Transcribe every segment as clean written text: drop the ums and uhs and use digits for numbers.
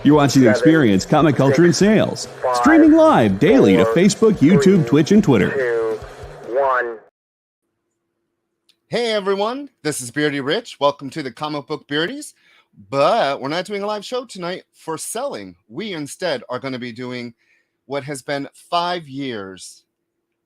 You're watching The Experience, Comic Culture and Sales. Streaming live daily to Facebook, YouTube, Twitch, and Twitter. 2, 1. Hey everyone, this is Beardy Rich. Welcome to the Comic Book Beardies. But we're not doing a live show tonight for selling. We instead are going to be doing what has been 5 years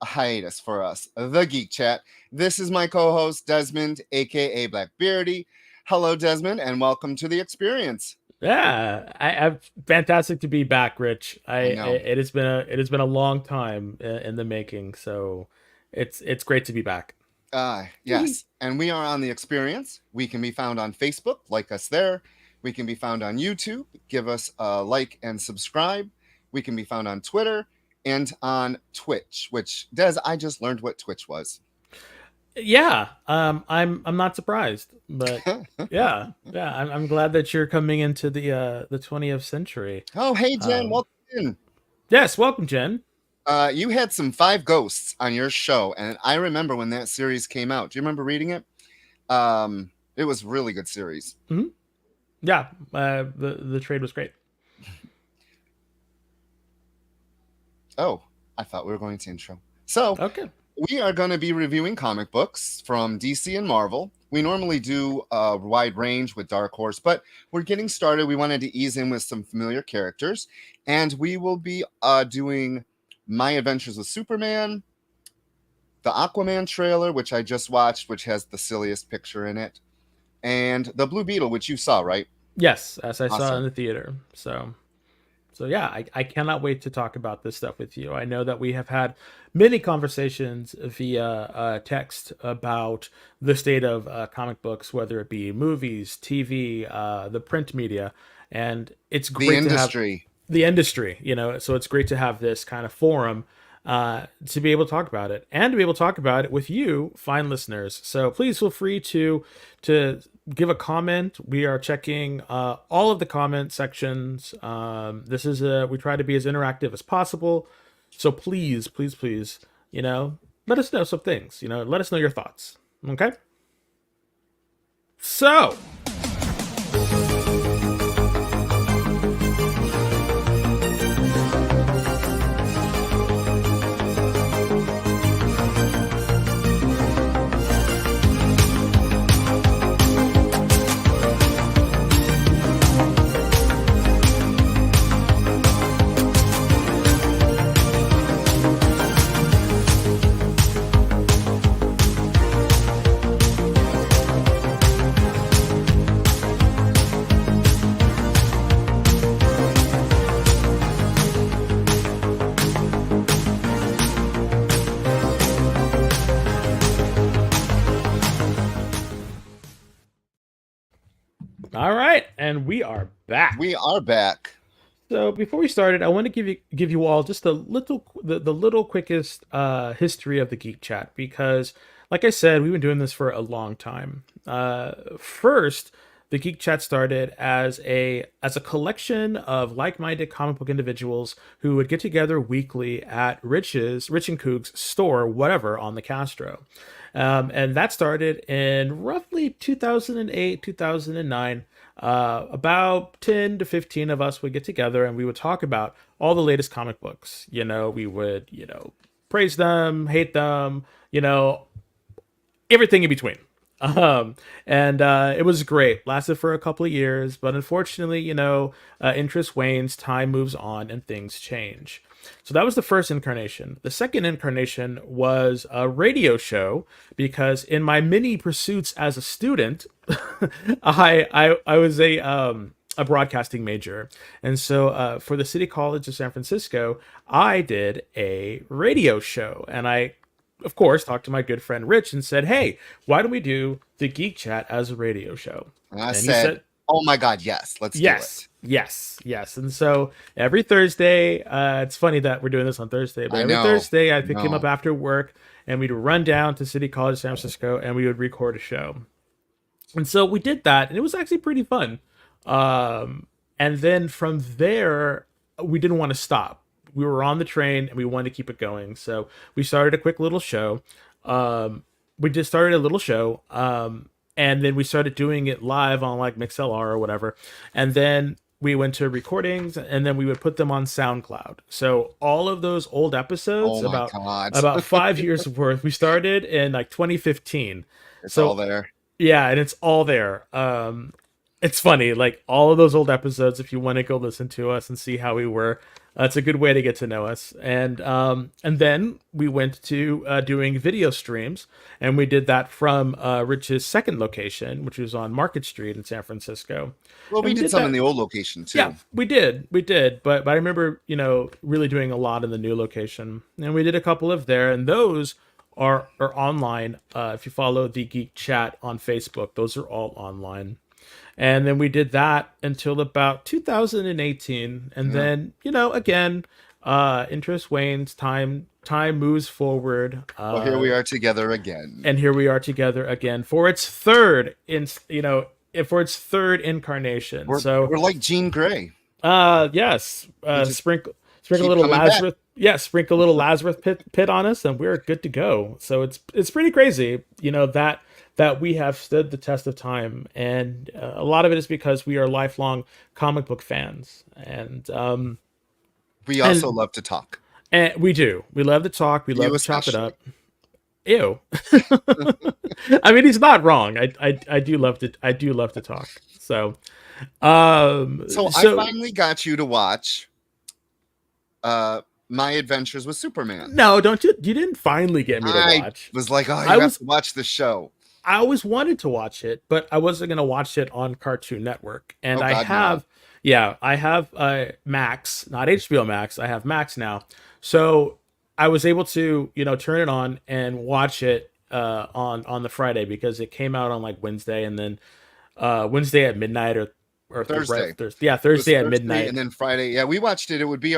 a hiatus for us, the Geek Chat. This is my co-host Desmond, aka Black Beardy. Hello, Desmond, and welcome to the Experience. Yeah, I'm fantastic to be back, Rich. It has been a long time in the making, so it's great to be back. Yes, and we are on the Experience. We can be found on Facebook, like us there. We can be found on YouTube. Give us a like and subscribe. We can be found on Twitter and on Twitch. Which, Des, I just learned what Twitch was. Yeah, I'm not surprised, but yeah, I'm glad that you're coming into the 20th century. Oh, hey Jen, welcome in. Yes, welcome, Jen. You had some Five Ghosts on your show, and I remember when that series came out. Do you remember reading it? It was a really good series. Mm-hmm. Yeah, the trade was great. Oh, I thought we were going to intro. So, okay. We are going to be reviewing comic books from DC and Marvel. We normally do a wide range with Dark Horse, but we're getting started. We wanted to ease in with some familiar characters, and we will be doing My Adventures with Superman, the Aquaman trailer, which I just watched, which has the silliest picture in it, and the Blue Beetle, which you saw, right? Yes, as I saw in the theater. So yeah, I cannot wait to talk about this stuff with you. I know that we have had many conversations via text about the state of comic books, whether it be movies, TV, the print media, and it's great to have the industry, so it's great to have this kind of forum to be able to talk about it and to be able to talk about it with you, fine listeners. So please feel free to give a comment. We are checking all of the comment sections. This is we try to be as interactive as possible. So please, let us know some things. Let us know your thoughts. Okay. So. All right, and we are back. We are back. So before we started, I want to give you all just the little quickest history of the Geek Chat, because, like I said, we've been doing this for a long time. First, the Geek Chat started as a collection of like-minded comic book individuals who would get together weekly at Rich and Coog's store, whatever, on the Castro. And that started in roughly 2008, 2009. About 10 to 15 of us would get together and we would talk about all the latest comic books. We would, praise them, hate them, everything in between. It was great. Lasted for a couple of years, but unfortunately, interest wanes, time moves on, and things change. So that was the first incarnation. The second incarnation was a radio show, because in my many pursuits as a student, I was a broadcasting major. And so for the City College of San Francisco, I did a radio show. And I, of course, talked to my good friend Rich and said, hey, why don't we do the Geek Chat as a radio show? And I said, oh my God, yes, let's do it. Yes. And so every Thursday, it's funny that we're doing this on Thursday, but every Thursday I'd pick him up after work and we'd run down to City College San Francisco and we would record a show. And so we did that, and it was actually pretty fun. And then from there, we didn't want to stop. We were on the train and we wanted to keep it going. So we started a quick little show. We just started a little show. And then we started doing it live on like MixLR or whatever. And then we went to recordings, and then we would put them on SoundCloud. So all of those old episodes, Oh my God. about 5 years worth, we started in like 2015. It's So all there. yeah, and it's all there. It's funny, like all of those old episodes, if you want to go listen to us and see how we were, it's a good way to get to know us. And then we went to doing video streams, and we did that from Rich's second location, which was on Market Street in San Francisco. Well, we did some in the old location too. Yeah, we did. But I remember, really doing a lot in the new location, and we did a couple of there, and those are online. If you follow the Geek Chat on Facebook, those are all online. And then we did that until about 2018, and then again, interest wanes, time moves forward. Well, here we are together again, and here we are together again for its third incarnation. We're like Jean Grey. Yes. Sprinkle a little Lazarus. Back. Yeah, sprinkle a little Lazarus pit on us, and we're good to go. So it's pretty crazy, that we have stood the test of time, and a lot of it is because we are lifelong comic book fans, and we also love to talk. And we do. We love to talk. We love to chop it up. Ew. I mean, he's not wrong. I do love to talk. So I finally got you to watch My Adventures with Superman. No, you didn't finally get me to watch. I was like, oh, you have to watch the show. I always wanted to watch it, but I wasn't going to watch it on Cartoon Network. And I have Max, not HBO Max. I have Max now. So I was able to, turn it on and watch it on the Friday, because it came out on like Wednesday, and then Wednesday at midnight or Thursday. Thursday at midnight. And then Friday. Yeah, we watched it. It would be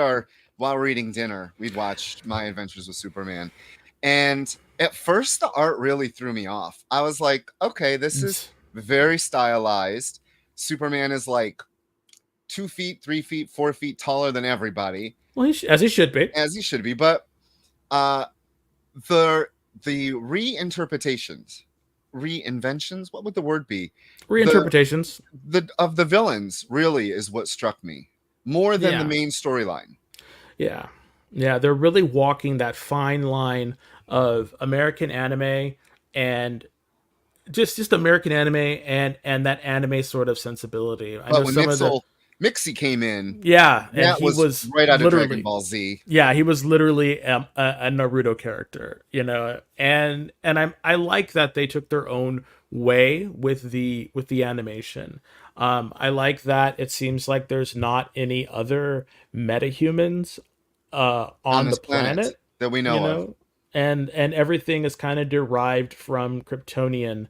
while we're eating dinner, we'd watch My Adventures with Superman. And at first, the art really threw me off. I was like, okay, this is very stylized. Superman is like 2 feet, 3 feet, 4 feet taller than everybody. Well, as he should be. As he should be. But the reinventions, what would the word be? Reinterpretations. Of the villains really is what struck me more than the main storyline. Yeah. Yeah, they're really walking that fine line of American anime and just American anime and that anime sort of sensibility. I know when Mixie came in, and he was right out of Dragon Ball Z. Yeah, he was literally a Naruto character, and I like that they took their own way with the animation. I like that it seems like there's not any other metahumans on the planet that we know of, and everything is kind of derived from Kryptonian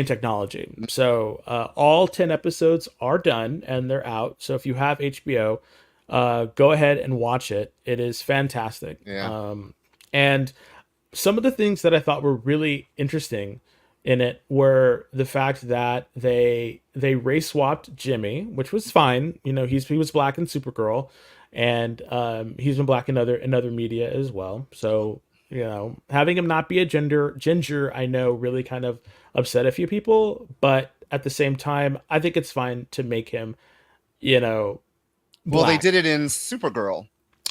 technology. So all 10 episodes are done and they're out. So if you have HBO, go ahead and watch it. It is fantastic. And some of the things that I thought were really interesting in it were the fact that they race swapped Jimmy, which was fine. He was black in Supergirl, and he's been black in other media as well. So having him not be a ginger, I know really kind of upset a few people, but at the same time, I think it's fine to make him, black. Well, they did it in Supergirl.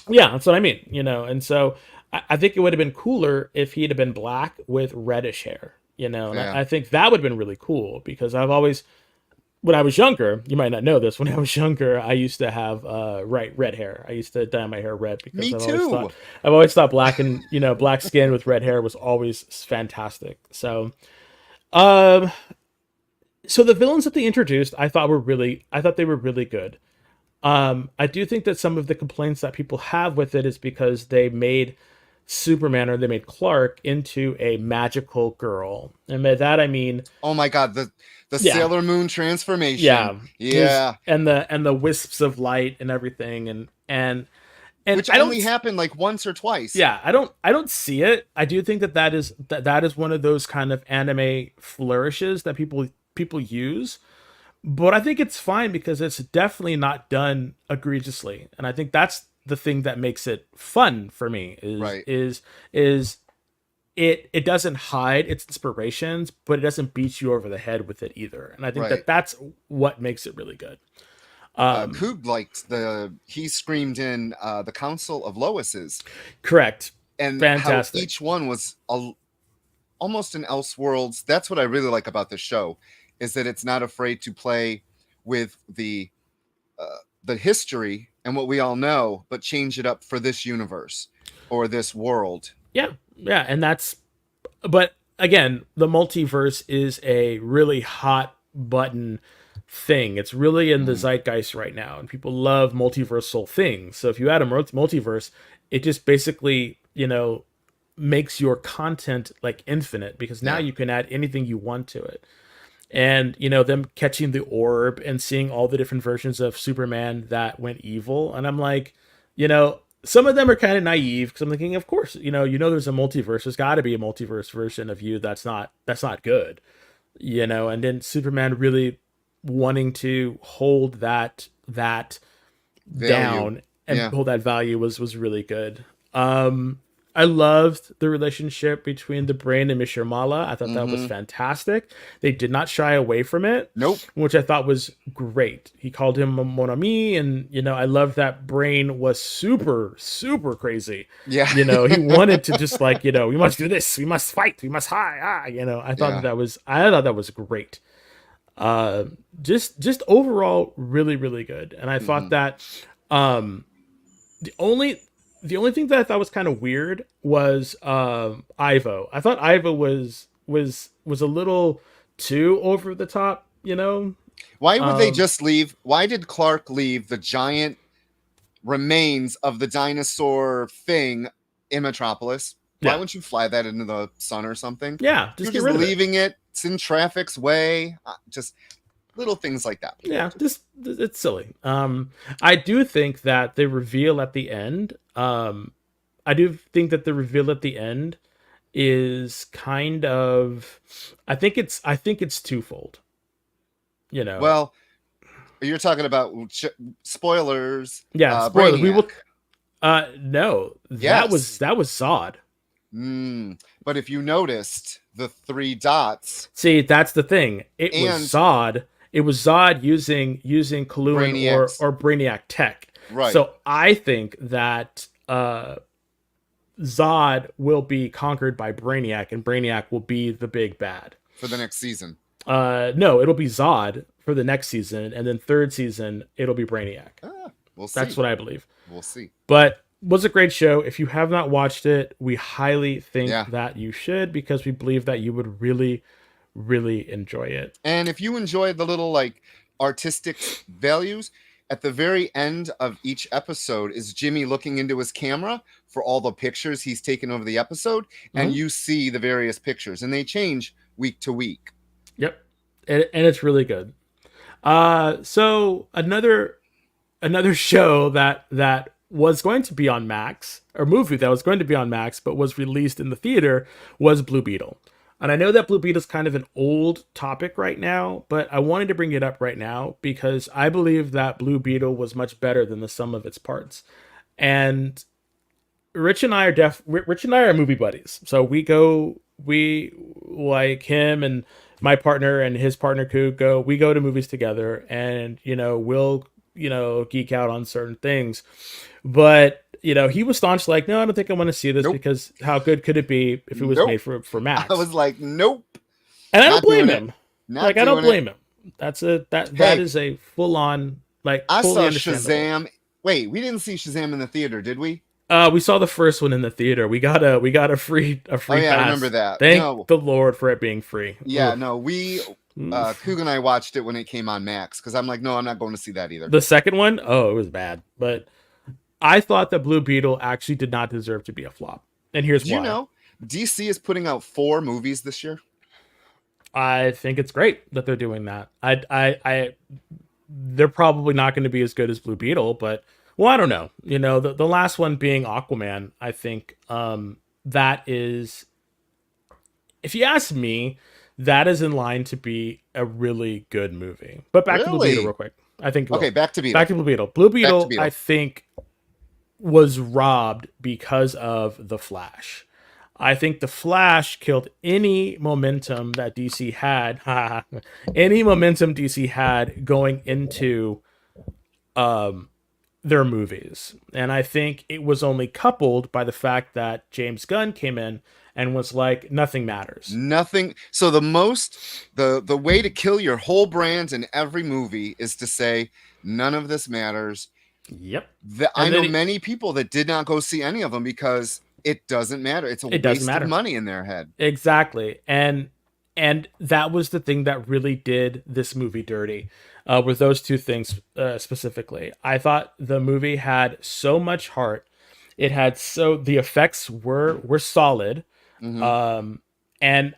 Yeah, that's what I mean. And so I think it would have been cooler if he'd have been black with reddish hair. And I think that would have been really cool, because I've always, when I was younger, you might not know this, when I was younger, I used to have red hair. I used to dye my hair red because I've always thought black and black skin with red hair was always fantastic. So the villains that they introduced, I thought they were really good. I do think that some of the complaints that people have with it is because they made Superman, or they made Clark, into a magical girl, and by that I mean, oh my god, the Sailor Moon transformation, and the wisps of light and everything, and which only happened like once or twice. Yeah, I don't see it. I do think that is one of those kind of anime flourishes that people use, but I think it's fine because it's definitely not done egregiously, and I think that's the thing that makes it fun for me is it doesn't hide its inspirations, but it doesn't beat you over the head with it either. And I think Right. that's what makes it really good. Coog liked he screamed in the Council of Lois's. Correct. And Fantastic. how each one was almost an Elseworlds. That's what I really like about the show, is that it's not afraid to play with the history and what we all know, but change it up for this universe or this world. Yeah. And but again, the multiverse is a really hot button thing. It's really in the zeitgeist right now, and people love multiversal things. So if you add a multiverse, it just basically, makes your content like infinite, because now you can add anything you want to it. And them catching the orb and seeing all the different versions of Superman that went evil, and I'm like, some of them are kind of naive, because I'm thinking, of course, there's a multiverse. There's got to be a multiverse version of you that's not good, And then Superman really wanting to hold that down and hold that value was really good. I loved the relationship between the Brain and Monsieur Mala. I thought that was fantastic. They did not shy away from it. Nope. Which I thought was great. He called him mon ami, and I love that Brain was super, super crazy. Yeah. He wanted to just we must do this, we must fight, we must hide. I thought that was great. Just overall really, really good. And I thought that the only thing that I thought was kind of weird was Ivo. I thought Ivo was a little too over the top, Why would they just leave? Why did Clark leave the giant remains of the dinosaur thing in Metropolis? Why wouldn't you fly that into the sun or something? Yeah, You're just leaving it. It's in traffic's way. Just little things like that. Yeah, it's silly. I do think that the reveal at the end. I do think that the reveal at the end is kind of. I think it's twofold. Well, you're talking about spoilers. Yeah, spoilers. Brainiac. We will. No, that was Zod. But if you noticed the 3 dots. See, that's the thing. It was Zod. It was Zod using Coluan or Brainiac tech. Right. So I think that Zod will be conquered by Brainiac, and Brainiac will be the big bad for the next season. No, it'll be Zod for the next season, and then 3rd season it'll be Brainiac. We'll see. That's what I believe. We'll see. But was a great show. If you have not watched it, we highly think that you should, because we believe that you would really, really enjoy it. And if you enjoy the little artistic values, at the very end of each episode is Jimmy looking into his camera for all the pictures he's taken over the episode, and you see the various pictures, and they change week to week. Yep. And it's really good. So another show that was going to be on Max, or movie that was going to be on Max but was released in the theater, was Blue Beetle. And I know that Blue Beetle is kind of an old topic right now, but I wanted to bring it up right now because I believe that Blue Beetle was much better than the sum of its parts. And Rich and I are movie buddies. So we like him and my partner and his partner we go to movies together, and we'll geek out on certain things. But he was staunch, like, no, I don't think I want to see this because how good could it be if it was made for Max? I was like, nope. And I don't blame him. I don't blame him. That is a full on, like, I fully saw Shazam. Wait, we didn't see Shazam in the theater, did we? We saw the first one in the theater. We got a free pass. I remember that. Thank the Lord for it being free. Yeah, Oof. no, we Coog and I watched it when it came on Max, because I'm like, no, I'm not going to see that either. The second one, it was bad. But I thought that Blue Beetle actually did not deserve to be a flop. And here's why. DC is putting out 4 movies this year? I think it's great that they're doing that. They're probably not going to be as good as Blue Beetle, but I don't know. The last one being Aquaman, I think that is, if you ask me, that is in line to be a really good movie. But back to Blue Beetle real quick. I think back to Beetle. Back to Blue Beetle. Blue Beetle, I think, was robbed because of The Flash. I think the Flash killed any momentum that DC had, any momentum DC had going into um, their movies. And I think it was only coupled by the fact that James Gunn came in and was like, nothing matters. Nothing. So the way to kill your whole brand in every movie is to say none of this matters. Yep. I know many people that did not go see any of them because it doesn't matter. It's a waste of money in their head. Exactly. And that was the thing that really did this movie dirty, with those two things specifically. I thought the movie had so much heart. It had the effects were solid, and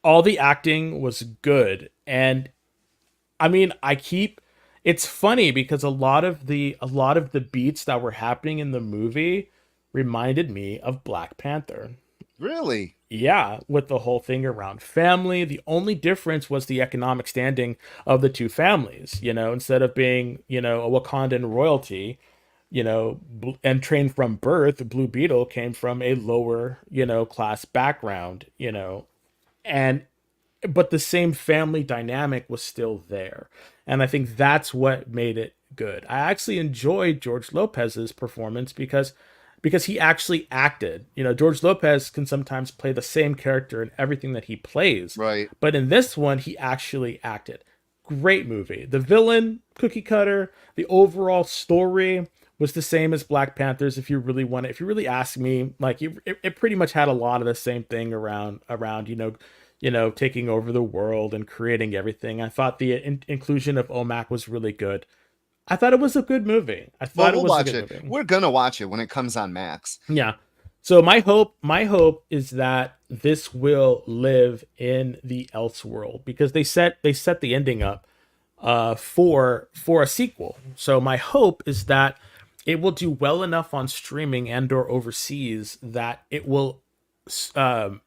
all the acting was good. And I mean, it's funny because a lot of the beats that were happening in the movie reminded me of Black Panther. Really? Yeah, with the whole thing around family. The only difference was the economic standing of the two families. Instead of being, a Wakandan royalty, and trained from birth, Blue Beetle came from a lower, class background, but the same family dynamic was still there. And I think that's what made it good. I actually enjoyed George Lopez's performance because he actually acted. George Lopez can sometimes play the same character in everything that he plays. Right. But in this one, he actually acted. Great movie. The villain, cookie cutter, the overall story was the same as Black Panthers. If you really ask me, like it pretty much had a lot of the same thing around taking over the world and creating everything. I thought the inclusion of OMAC was really good. I thought it was a good movie. We'll watch it. We're gonna watch it when it comes on Max. Yeah. So my hope is that this will live in the Elseworld, because they set the ending up for a sequel. So my hope is that it will do well enough on streaming and or overseas that it will the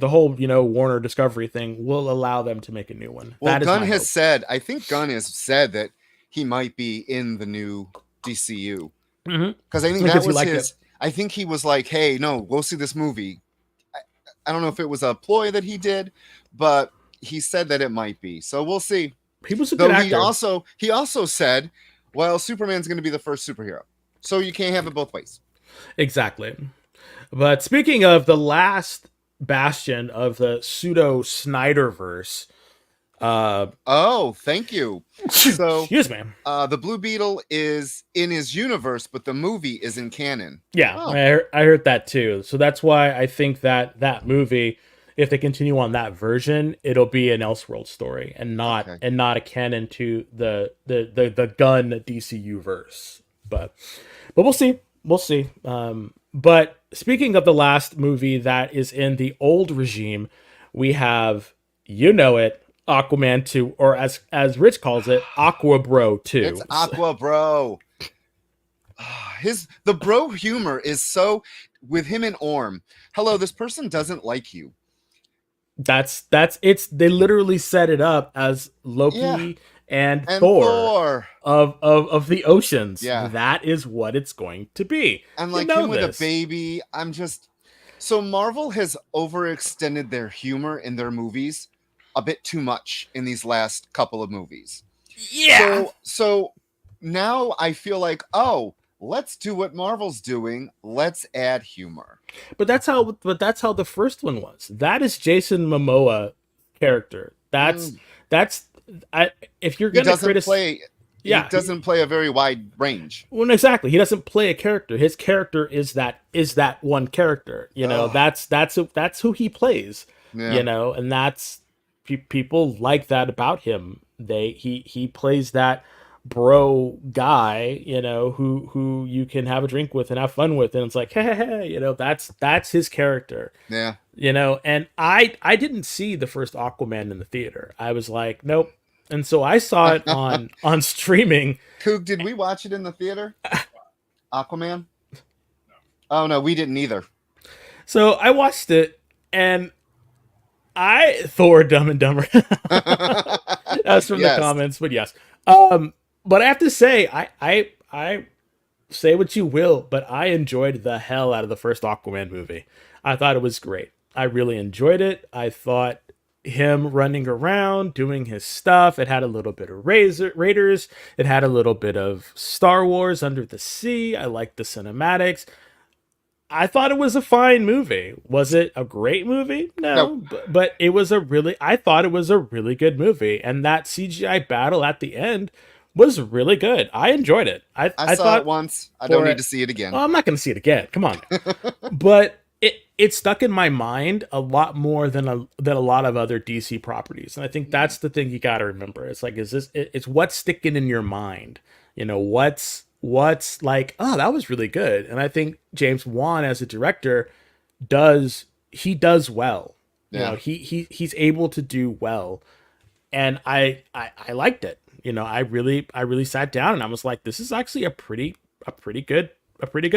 whole Warner Discovery thing will allow them to make a new one. Well, Gunn has said, I think Gunn has said that he might be in the new DCU, because I think that was his. I think he was like, "Hey, no, go see this movie." I don't know if it was a ploy that he did, but he said that it might be. So we'll see. He was a good actor. He also said, "Well, Superman's going to be the first superhero, so you can't have it both ways." Exactly. But speaking of the last bastion of the pseudo Snyderverse, thank you. So, excuse me. The Blue Beetle is in his universe, but the movie is in canon. Yeah, I heard that too. So that's why I think that movie, if they continue on that version, it'll be an Elseworld story and not a canon to the Gunn DCU verse. But we'll see. We'll see. But speaking of the last movie that is in the old regime, we have, Aquaman 2, or as Rich calls it, Aqua Bro 2. It's Aqua Bro. The bro humor is so, with him and Orm. Hello, this person doesn't like you. They literally set it up as Loki and Thor of the oceans. Yeah. That is what it's going to be. And like him with a baby, so Marvel has overextended their humor in their movies a bit too much in these last couple of movies. Yeah. So now I feel like, let's do what Marvel's doing. Let's add humor. But that's how the first one was. That is Jason Momoa character. If you're going to criticize, he doesn't play a very wide range. Well, exactly. He doesn't play a character. His character is that one character. That's who he plays. Yeah. And that's people like that about him. He plays that bro guy, who you can have a drink with and have fun with, and it's like, hey, that's his character. Yeah. And I didn't see the first Aquaman in the theater. I was like, nope. And so I saw it on streaming. Coog, did we watch it in the theater? Aquaman? Oh no, we didn't either. So I watched it, and Thor Dumb and Dumber. That's from the comments, but yes. But I have to say, I say what you will, but I enjoyed the hell out of the first Aquaman movie. I thought it was great. I really enjoyed it. I thought him running around doing his stuff. It had a little bit of Raiders. It had a little bit of Star Wars Under the Sea. I liked the cinematics. I thought it was a fine movie. Was it a great movie? No, but it was I thought it was a really good movie. And that CGI battle at the end was really good. I enjoyed it. I saw it once. I don't need to see it again. Well, I'm not going to see it again. Come on. But it stuck in my mind a lot more than a lot of other DC properties. And I think that's the thing you got to remember. It's like, it's what's sticking in your mind. You know, what's like, oh, that was really good. And I think James Wan as a director does well. You know, he's able to do well. And I liked it. You know, I really sat down and I was like, this is actually a pretty good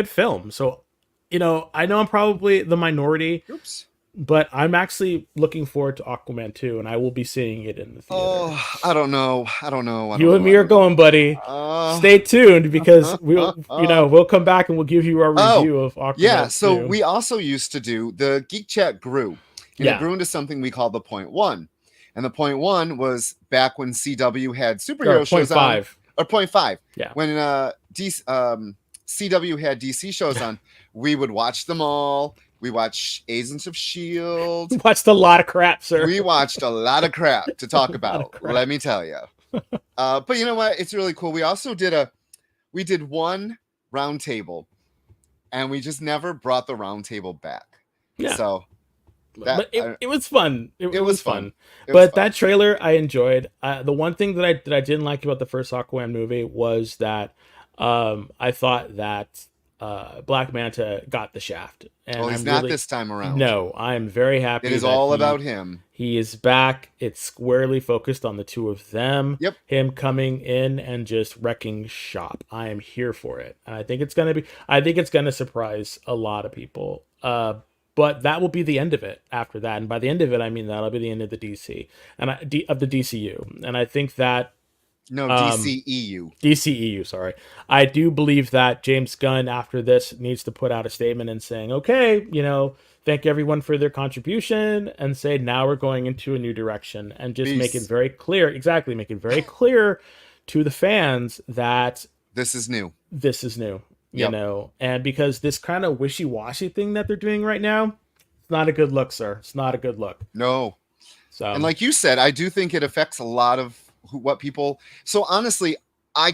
film. So, you know I'm probably the minority. Oops. But I'm actually looking forward to Aquaman 2, and I will be seeing it in the theater. Oh, I don't know. You and me are going, buddy. Stay tuned because we'll come back and we'll give you our review of Aquaman. Yeah, so we also used to do the Geek Chat grew. And it grew into something we called the Point One. And the Point One was back when CW had superhero shows on. Or Point Five. Yeah. When CW had DC shows on, we would watch them all. We watched Agents of S.H.I.E.L.D. We watched a lot of crap, sir. We watched a lot of crap to talk about, let me tell you. But you know what? It's really cool. We also did one round table, and we just never brought the round table back. Yeah. So it was fun. It was fun. That trailer I enjoyed. The one thing that I didn't like about the first Aquaman movie was that I thought that Black Manta got the shaft. And he's not this time around. No, I'm very happy. It is all about him. He is back. It's squarely focused on the two of them. Yep. Him coming in and just wrecking shop. I am here for it. And I think it's gonna surprise a lot of people. But that will be the end of it after that. And by the end of it, I mean that'll be the end of the DC and of the DCU. And I think that DCEU, sorry. I do believe that James Gunn, after this, needs to put out a statement and saying, okay, thank everyone for their contribution and say, now we're going into a new direction and just make it very clear. Exactly. Make it very clear to the fans that this is new. You know, and because this kind of wishy-washy thing that they're doing right now, it's not a good look, sir. It's not a good look. No. So, and like you said, I do think it affects a lot of what people. So honestly, I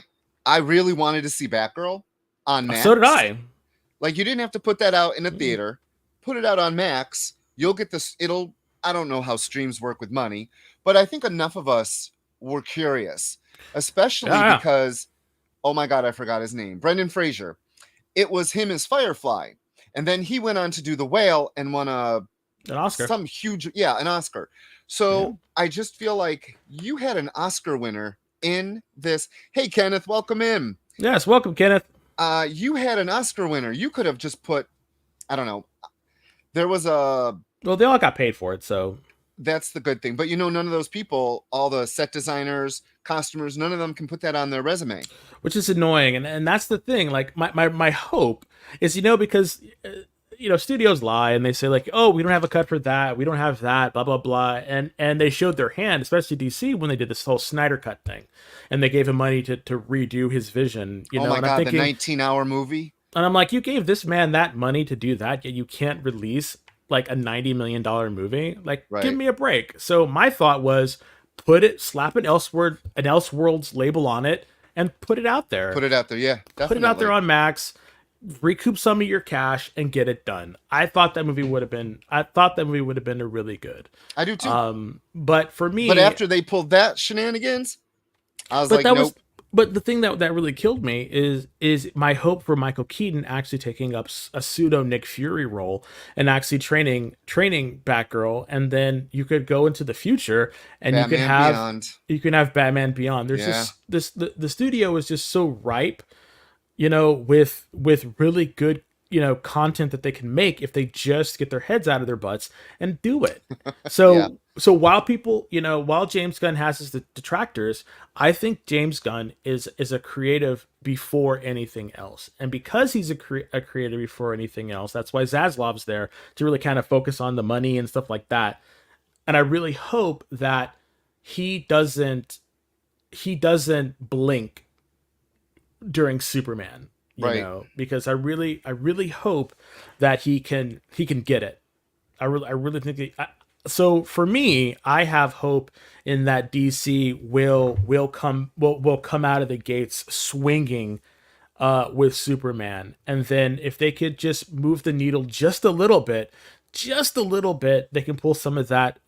really wanted to see Batgirl on Max. So did I. Like, you didn't have to put that out in a theater. Put it out on Max. You'll get this. I don't know how streams work with money, but I think enough of us were curious, especially because, oh my God, I forgot his name. Brendan Fraser. It was him as Firefly. And then he went on to do The Whale and won an Oscar. An Oscar. So I just feel like you had an Oscar winner in this. Hey, Kenneth, welcome in. Yes, welcome, Kenneth. You had an Oscar winner. You could have just put, I don't know. There was a... Well, they all got paid for it, so... That's the good thing. But none of those people, all the set designers, costumers, none of them can put that on their resume. Which is annoying. And that's the thing. Like, my hope is, because... studios lie and they say like, oh, we don't have a cut for that. We don't have that, blah, blah, blah. And they showed their hand, especially DC, when they did this whole Snyder Cut thing. And they gave him money to redo his vision. Oh my God, the 19-hour movie. And I'm like, you gave this man that money to do that, yet you can't release like a $90 million movie. Like, give me a break. So my thought was slap an Elseworlds label on it and put it out there. Put it out there, yeah. Definitely. Put it out there on Max. Recoup some of your cash and get it done. I thought that movie would have been a really good. I do too. But for me, after they pulled that shenanigans, I was like, nope. But the thing that really killed me is my hope for Michael Keaton actually taking up a pseudo Nick Fury role and actually training Batgirl, and then you could go into the future and you can have Batman Beyond. There's the studio is just so ripe, with really good, content that they can make if they just get their heads out of their butts and do it. So Yeah. so while people, while James Gunn has his detractors, I think James Gunn is a creative before anything else. And because he's a creator before anything else, that's why Zaslav's there to really kind of focus on the money and stuff like that. And I really hope that he doesn't blink during Superman. Because I really hope that he can get it. I really think so for me, I have hope in that DC will come out of the gates swinging with Superman, and then if they could just move the needle just a little bit, they can pull some of that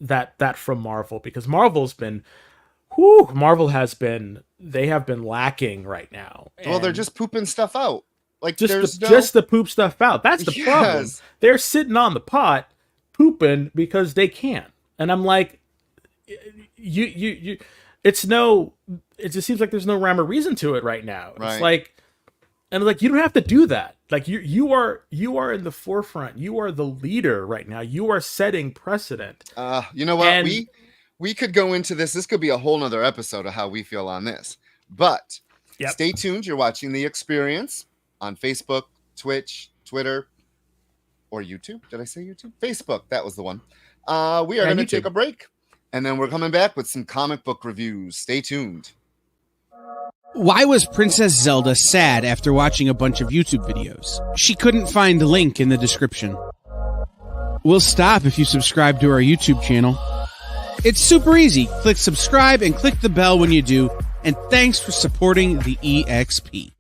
from Marvel, because Marvel has been lacking right now. Well, they're just pooping stuff out. Like just the poop stuff out. That's the problem. They're sitting on the pot pooping because they can. And I'm like, you it just seems like there's no rhyme or reason to it right now. Right. It's like, and like, you don't have to do that. Like you are in the forefront. You are the leader right now. You are setting precedent. You know what? And we could go into this. This could be a whole nother episode of how we feel on this. But Stay tuned. You're watching The Experience on Facebook, Twitch, Twitter, or YouTube. Did I say YouTube? Facebook. That was the one. We are going to take a break, and then we're coming back with some comic book reviews. Stay tuned. Why was Princess Zelda sad after watching a bunch of YouTube videos? She couldn't find the link in the description. We'll stop if you subscribe to our YouTube channel. It's super easy. Click subscribe and click the bell when you do. And thanks for supporting the EXP.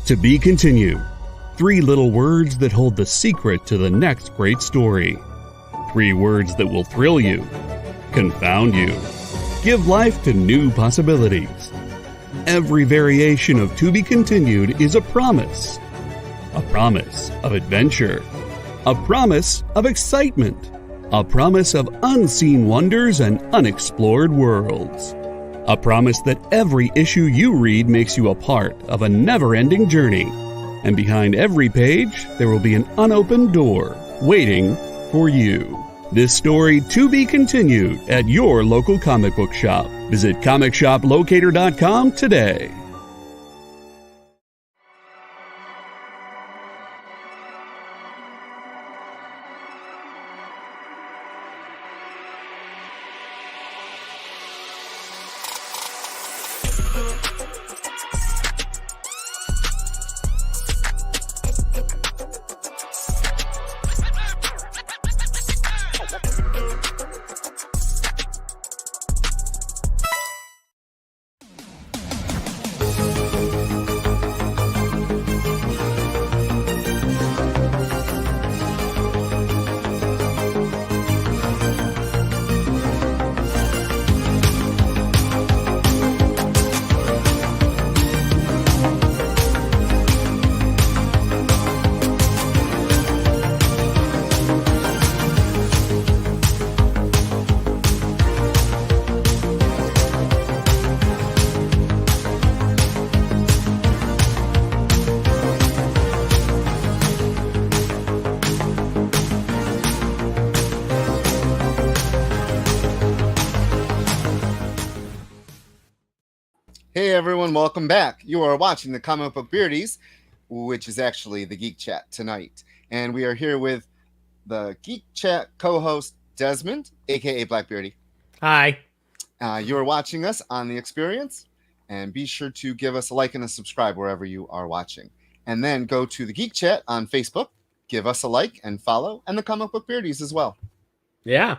To be continued. 3 little words that hold the secret to the next great story. 3 words that will thrill you, confound you, give life to new possibilities. Every variation of To Be Continued is a promise of adventure, a promise of excitement, a promise of unseen wonders and unexplored worlds. A promise that every issue you read makes you a part of a never-ending journey. And behind every page, there will be an unopened door waiting for you. This story to be continued at your local comic book shop. Visit comicshoplocator.com today. Hey everyone, welcome back. You are watching the Comic Book Beardies, which is actually the Geek Chat tonight. And we are here with the Geek Chat co-host Desmond, aka Blackbeardy. Hi. You are watching us on The Experience, and be sure to give us a like and a subscribe wherever you are watching. And then go to the Geek Chat on Facebook, give us a like and follow, and the Comic Book Beardies as well. Yeah.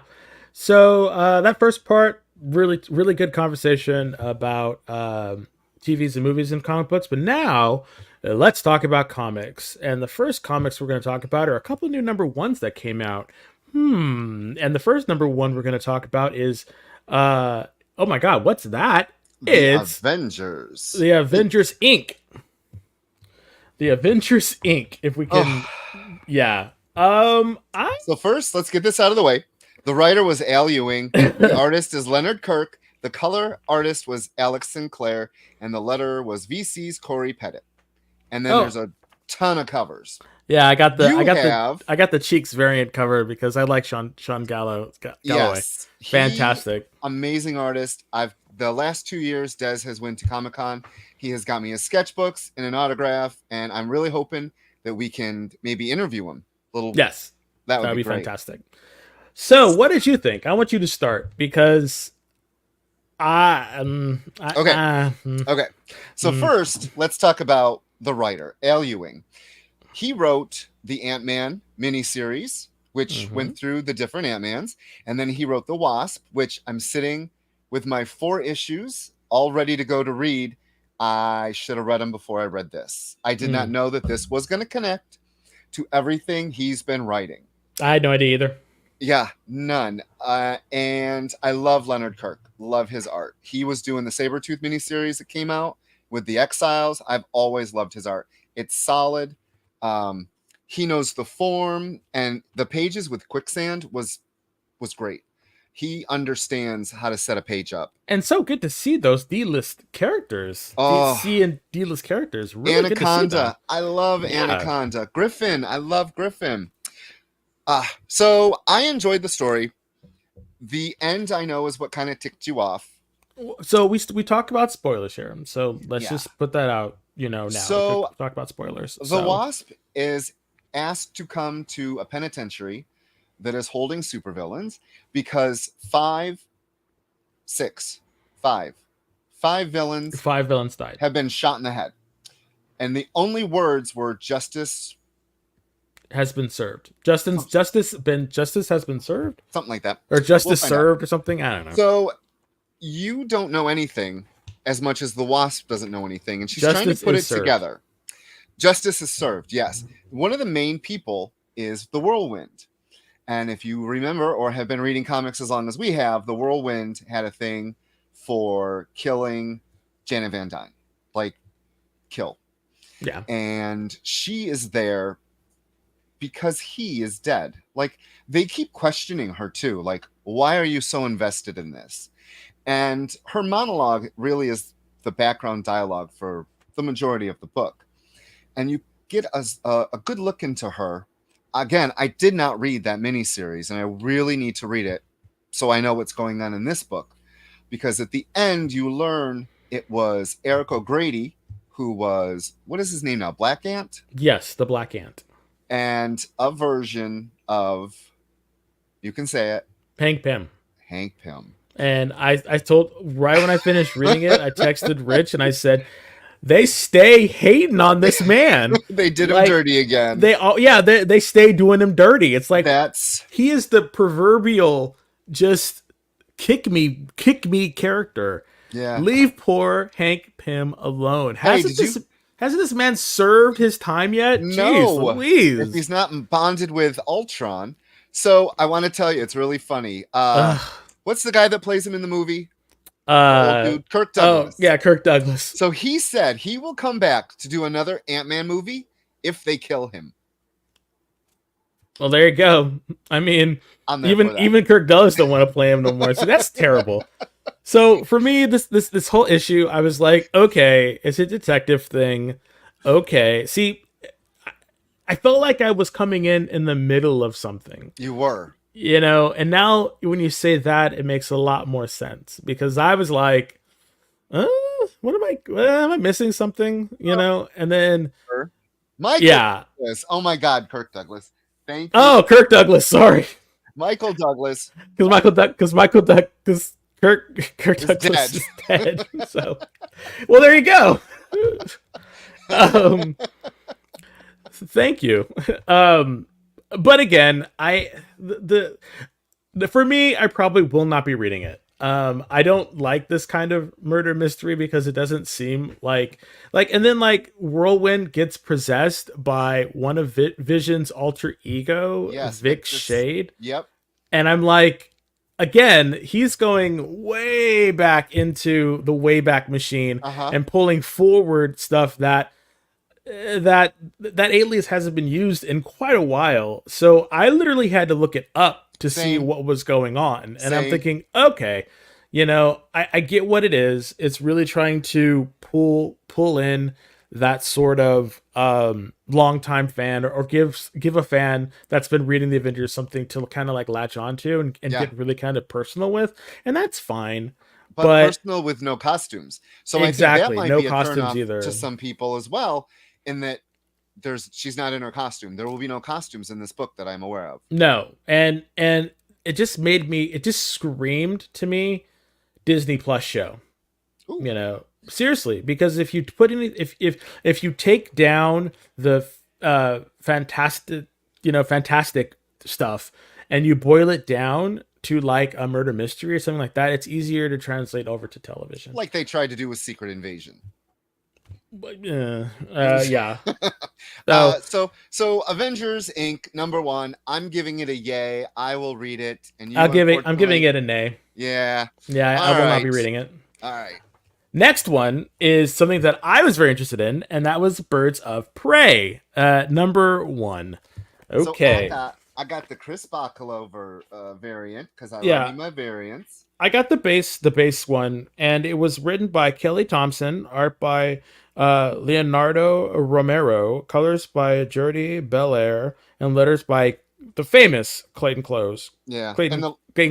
So that first part, really good conversation about TVs and movies and comic books. But now let's talk about comics. And the first comics we're going to talk about are a couple of new number ones that came out. And the first number one we're going to talk about is, oh my God, what's that? It's Avengers. The Avengers Inc. The Avengers Inc. If we can, yeah. So first, let's get this out of the way. The writer was Al Ewing. The artist is Leonard Kirk. The color artist was Alex Sinclair, and the letter was VC's Corey Pettit. And then there's a ton of covers. Yeah, I got the Cheeks variant cover because I like Sean Galloway. Yes, fantastic, amazing artist. The last 2 years, Des has went to Comic-Con. He has got me his sketchbooks and an autograph, and I'm really hoping that we can maybe interview him. Yes, that would be great. Fantastic. So, what did you think? I want you to start because okay. So first, let's talk about the writer, Al Ewing. He wrote the Ant-Man miniseries, which went through the different Ant-Mans, and then he wrote the Wasp, which I'm sitting with my 4 issues all ready to go to read. I should have read them before I read this. I did not know that this was going to connect to everything he's been writing. I had no idea either. Yeah, none. And I love Leonard Kirk. Love his art. He was doing the Sabretooth miniseries that came out with the Exiles. I've always loved his art. It's solid. He knows the form, and the pages with Quicksand was great. He understands how to set a page up. And so good to see those D-list characters. D-list characters. Really Anaconda. I love Anaconda. Griffin. I love Griffin. So I enjoyed the story. The end, I know, is what kind of ticked you off. So we talked about spoilers here. So let's just put that out, now. So talk about spoilers. The Wasp is asked to come to a penitentiary that is holding supervillains because 5 villains died, have been shot in the head, and the only words were justice has been served. Justice has been served, something like that, or justice served, or something. I don't know. So you don't know anything as much as the Wasp doesn't know anything, and she's trying to put it together. Justice is served. Yes, one of the main people is the Whirlwind. And if you remember or have been reading comics as long as we have, the Whirlwind had a thing for killing Janet Van Dyne. Like, kill. Yeah. And she is there because he is dead. Like, they keep questioning her too. Like, why are you so invested in this? And her monologue really is the background dialogue for the majority of the book. And you get a good look into her. Again, I did not read that miniseries, and I really need to read it so I know what's going on in this book. Because at the end, you learn it was Eric O'Grady, who was, what is his name now? Black Ant? Yes, the Black Ant. And a version of, you can say it, Hank Pym. And I told, right when I finished reading it, I texted Rich and I said, they stay hating on this man. They did him dirty again. They stay doing him dirty. It's like he is the proverbial just kick me character. Yeah. Leave poor Hank Pym alone. Hasn't this man served his time yet? No. Jeez Louise. If he's not bonded with Ultron. So I want to tell you, it's really funny. What's the guy that plays him in the movie? Kirk Douglas. Oh, yeah, Kirk Douglas. So he said he will come back to do another Ant-Man movie if they kill him. Well, there you go. I mean, even Kirk Douglas don't want to play him no more. So that's terrible. So for me, this whole issue, I was like, okay, it's a detective thing. Okay. See, I felt like I was coming in the middle of something. You were. And now when you say that, it makes a lot more sense because I was like, am I missing something? And then Michael Douglas. Oh my God, Kirk Douglas. Thank you. Oh, Kirk Douglas. Sorry, Michael Douglas. Because Kirk Douglas is dead. So, well, there you go. Thank you. But again, For me, I probably will not be reading it. I don't like this kind of murder mystery because it doesn't seem and then like Whirlwind gets possessed by one of Vision's alter ego, Yes, Vic Shade. Yep. And I'm like, again, he's going way back into the Wayback Machine and pulling forward stuff that alias hasn't been used in quite a while. So I literally had to look it up to see what was going on. And I'm thinking, okay, I get what it is. It's really trying to pull in that sort of longtime fan or give a fan that's been reading the Avengers something to kind of like latch onto and get really kind of personal with. And that's fine. But personal with no costumes. So exactly, I think that might no be a costumes turn off either to some people as well, in that she's not in her costume. There will be no costumes in this book that I'm aware of. No. And it just screamed to me Disney Plus show. Ooh. Seriously, because if you put in if you take down the fantastic stuff and you boil it down to like a murder mystery or something like that, it's easier to translate over to television. Like they tried to do with Secret Invasion. Yeah. So Avengers Inc. #1. I'm giving it a yay. I will read it, and I'm giving it a nay. Yeah. I will not be reading it. All right. Next one is something that I was very interested in, and that was Birds of Prey, #1. Okay. So I got the Chris Bachalo variant because I love my variants. I got the base one, and it was written by Kelly Thompson, art by Leonardo Romero, colors by Jordi Belair, and letters by the famous Clayton Close. Yeah. Clayton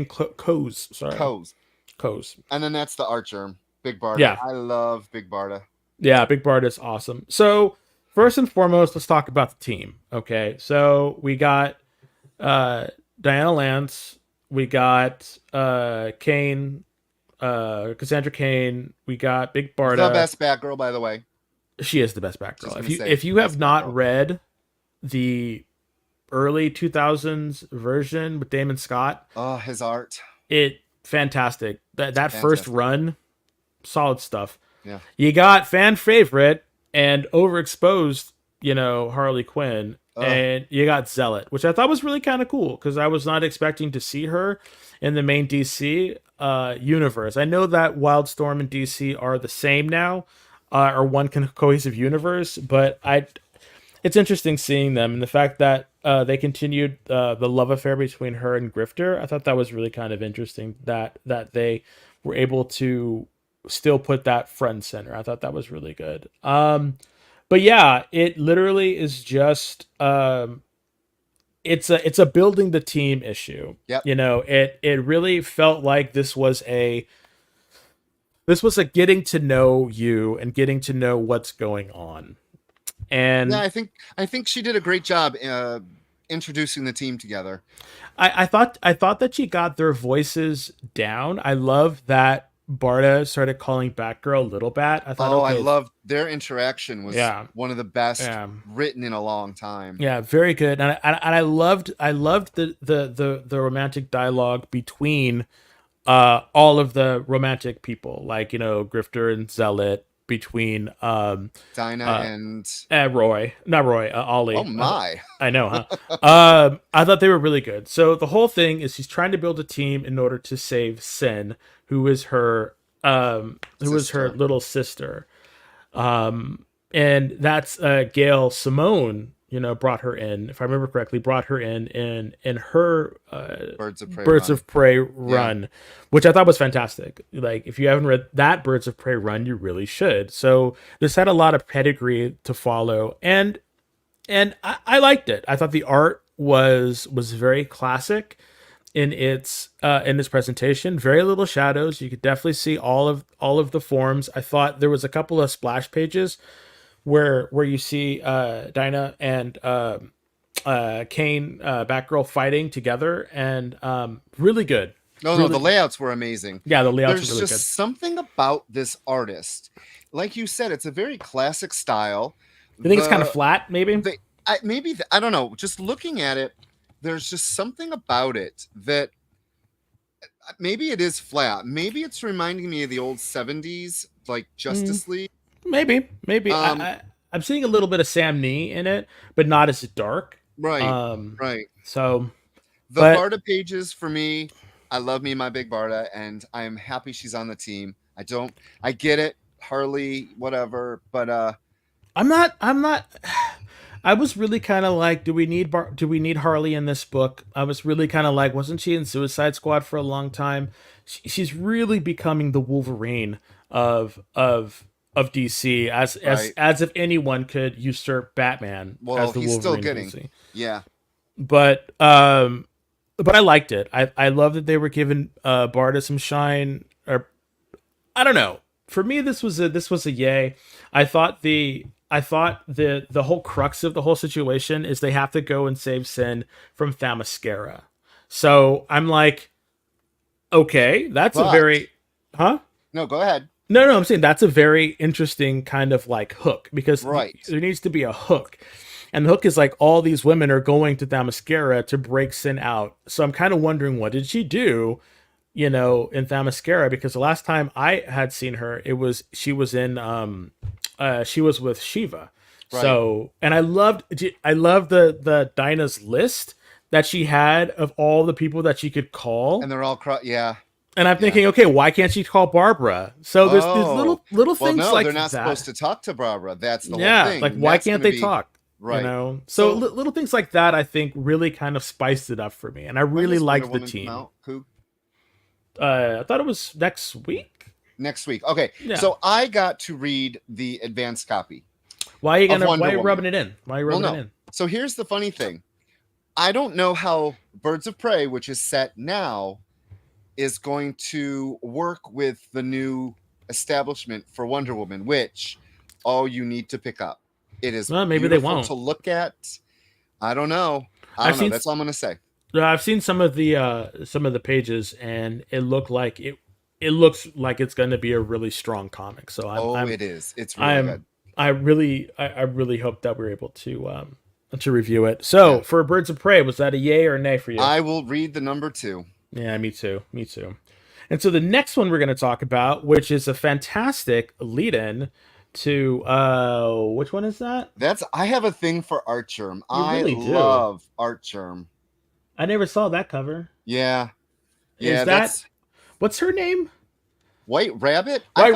Coase. Sorry. Coase. And then that's the Archer. Big Barda. Yeah. I love Big Barda. Yeah, Big Barda is awesome. So, first and foremost, let's talk about the team. Okay, so we got Diana Lance, we got Kane, Cassandra Cain, we got Big Barda. The best Batgirl, by the way. She is the best Batgirl. If you have not read the early 2000s version with Damon Scott, his art, fantastic. That first run, solid stuff. Yeah. You got fan favorite and overexposed, Harley Quinn, and you got Zealot, which I thought was really kind of cool because I was not expecting to see her in the main DC universe. I know that Wildstorm and DC are the same now, or one cohesive universe, but it's interesting seeing them, and the fact that they continued the love affair between her and Grifter. I thought that was really kind of interesting that they were able to still put that front and center. I thought that was really good. But yeah, it literally is just it's a building the team issue. Yep. It really felt like this was a getting to know you and getting to know what's going on. And yeah, I think she did a great job introducing the team together. I thought that she got their voices down. I love that Barda started calling Batgirl Little Bat. I thought, I loved their interaction. Was one of the best written in a long time. Yeah, very good. And I loved the romantic dialogue between all of the romantic people, like Grifter and Zealot, between Dinah and Ollie. Oh my. I know, huh? I thought they were really good. So the whole thing is he's trying to build a team in order to save Sin, who is her little sister. And that's Gail Simone, brought her in, if I remember correctly, in her Birds of Prey run, which I thought was fantastic. Like, if you haven't read that Birds of Prey run, you really should. So this had a lot of pedigree to follow, and I liked it. I thought the art was very classic in its presentation. Very little shadows. You could definitely see all of the forms. I thought there was a couple of splash pages where you see Dinah and Kane, Batgirl fighting together, and really good. No, the layouts were amazing. Yeah, the layouts were really good. There's just something about this artist. Like you said, it's a very classic style. You think it's kind of flat, maybe? I don't know. Just looking at it, there's just something about it that maybe it is flat. Maybe it's reminding me of the old 70s, like Justice League. Maybe. Um, I'm seeing a little bit of Sam Nee in it, but not as dark. right, right. So, The but Barda pages for me, I love me my big Barda, and I'm happy she's on the team. I get it, Harley, whatever, but I'm not. I was really kind of like, do we need Harley in this book? I was really kind of like, wasn't she in Suicide Squad for a long time? She's really becoming the Wolverine of DC, right. as if anyone could usurp Batman Well, as the he's Wolverine still of getting, DC. yeah, But I liked it. I love that they were giving Barda some shine. Or I don't know. For me, this was a yay. I thought the whole crux of the whole situation is they have to go and save Sin from Themyscira. So I'm like, okay, that's a But- very, huh? no, go ahead. No, I'm saying that's a very interesting kind of like hook, because Right. there needs to be a hook. And the hook is like all these women are going to Themyscira to break Sin out. So I'm kind of wondering, what did she do, in Themyscira? Because the last time I had seen her, she was with Shiva. Right. So, and I loved the Dinah's list that she had of all the people that she could call. And they're all, yeah. And I'm thinking, okay, why can't she call Barbara? So there's little Well, things no, like they're not that. supposed to talk to Barbara. That's the whole thing. Like, why can't they talk? Right. So little things like that, I think, really kind of spiced it up for me, and I really liked the team. I thought it was next week. Next week, okay. Yeah. So I got to read the advanced copy. Why are you Woman. rubbing it in? Why are you rubbing it in? So here's the funny thing. I don't know how Birds of Prey, which is set now, is going to work with the new establishment for Wonder Woman, which you need to pick up. It is maybe they won't to look at. I don't know. That's all I'm gonna say. I've seen some of the pages, and it looks like it's going to be a really strong comic. So it is. It's really good. I really hope that we're able to review it. So for Birds of Prey, was that a yay or a nay for you? I will read the number 2. Yeah, me too. And so the next one we're going to talk about, which is a fantastic lead-in to which one is that? I have a thing for Artgerm. I love Artgerm. I never saw that cover. Yeah. What's her name? White Rabbit? I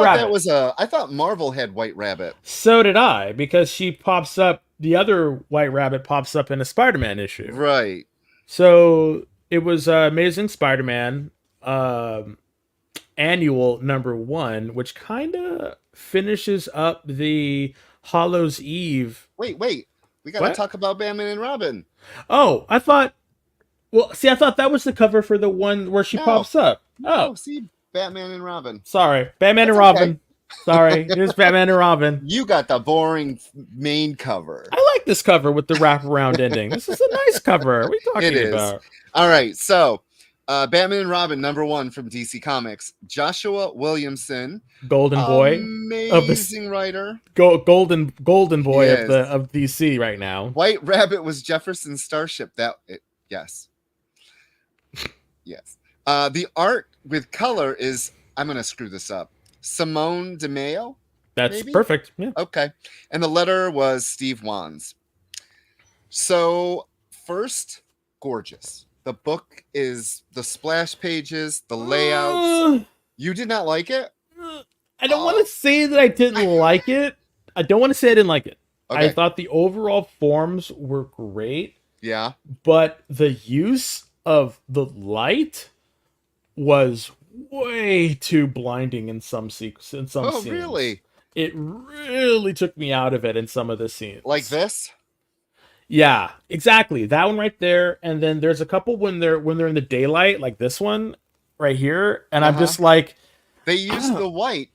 thought Marvel had White Rabbit. So did I, because she pops up, the other White Rabbit pops up in a Spider-Man issue. Right. So it was Amazing Spider-Man annual number 1, which kind of finishes up the Hallows Eve. Wait. We got to talk about Batman and Robin. Oh, I thought that was the cover for the one where she pops up. Oh, see, Batman and Robin. Sorry, Batman and Robin. Okay. Sorry, here's Batman and Robin. You got the boring main cover. I like this cover with the wraparound ending. This is a nice cover. What are you talking about? All right, so Batman and Robin number 1 from DC Comics. Joshua Williamson, Golden Boy, amazing writer. Golden Boy of DC right now. White Rabbit was Jefferson's starship. Yes. The art with color is, I'm going to screw this up, Simone DeMeo. That's maybe? Perfect. Yeah. Okay. And the letter was Steve Wands. So first, gorgeous. The book is the splash pages, the layouts. You did not like it? I don't want to say that I didn't like it. I don't want to say I didn't like it. Okay. I thought the overall forms were great. Yeah. But the use of the light was way too blinding in some scenes. Oh, really? It really took me out of it in some of the scenes. Like this? Yeah, exactly. That one right there. And then there's a couple when they're in the daylight, like this one right here. And I'm just like, they used the white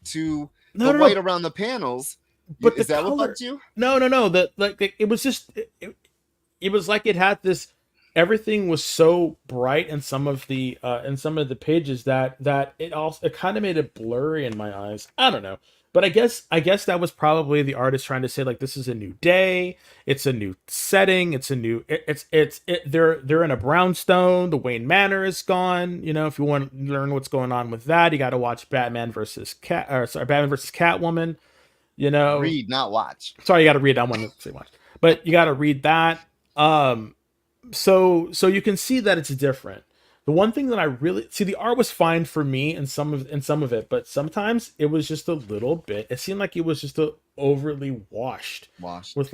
white around the panels. But is that what bugged you? No. It was just it was like it had this. Everything was so bright in some of the pages that it kind of made it blurry in my eyes. I don't know. But I guess that was probably the artist trying to say like this is a new day, it's a new setting, it's a new they're in a brownstone, the Wayne Manor is gone. You know, if you want to learn what's going on with that, you got to watch Batman versus Batman versus Catwoman. You know, Read, not watch. Sorry, you got to read. I want to say watch, but you got to read that. So you can see that it's different. The one thing that I really see, the art was fine for me in some of it, but sometimes it was just a little bit. It seemed like it was just overly washed with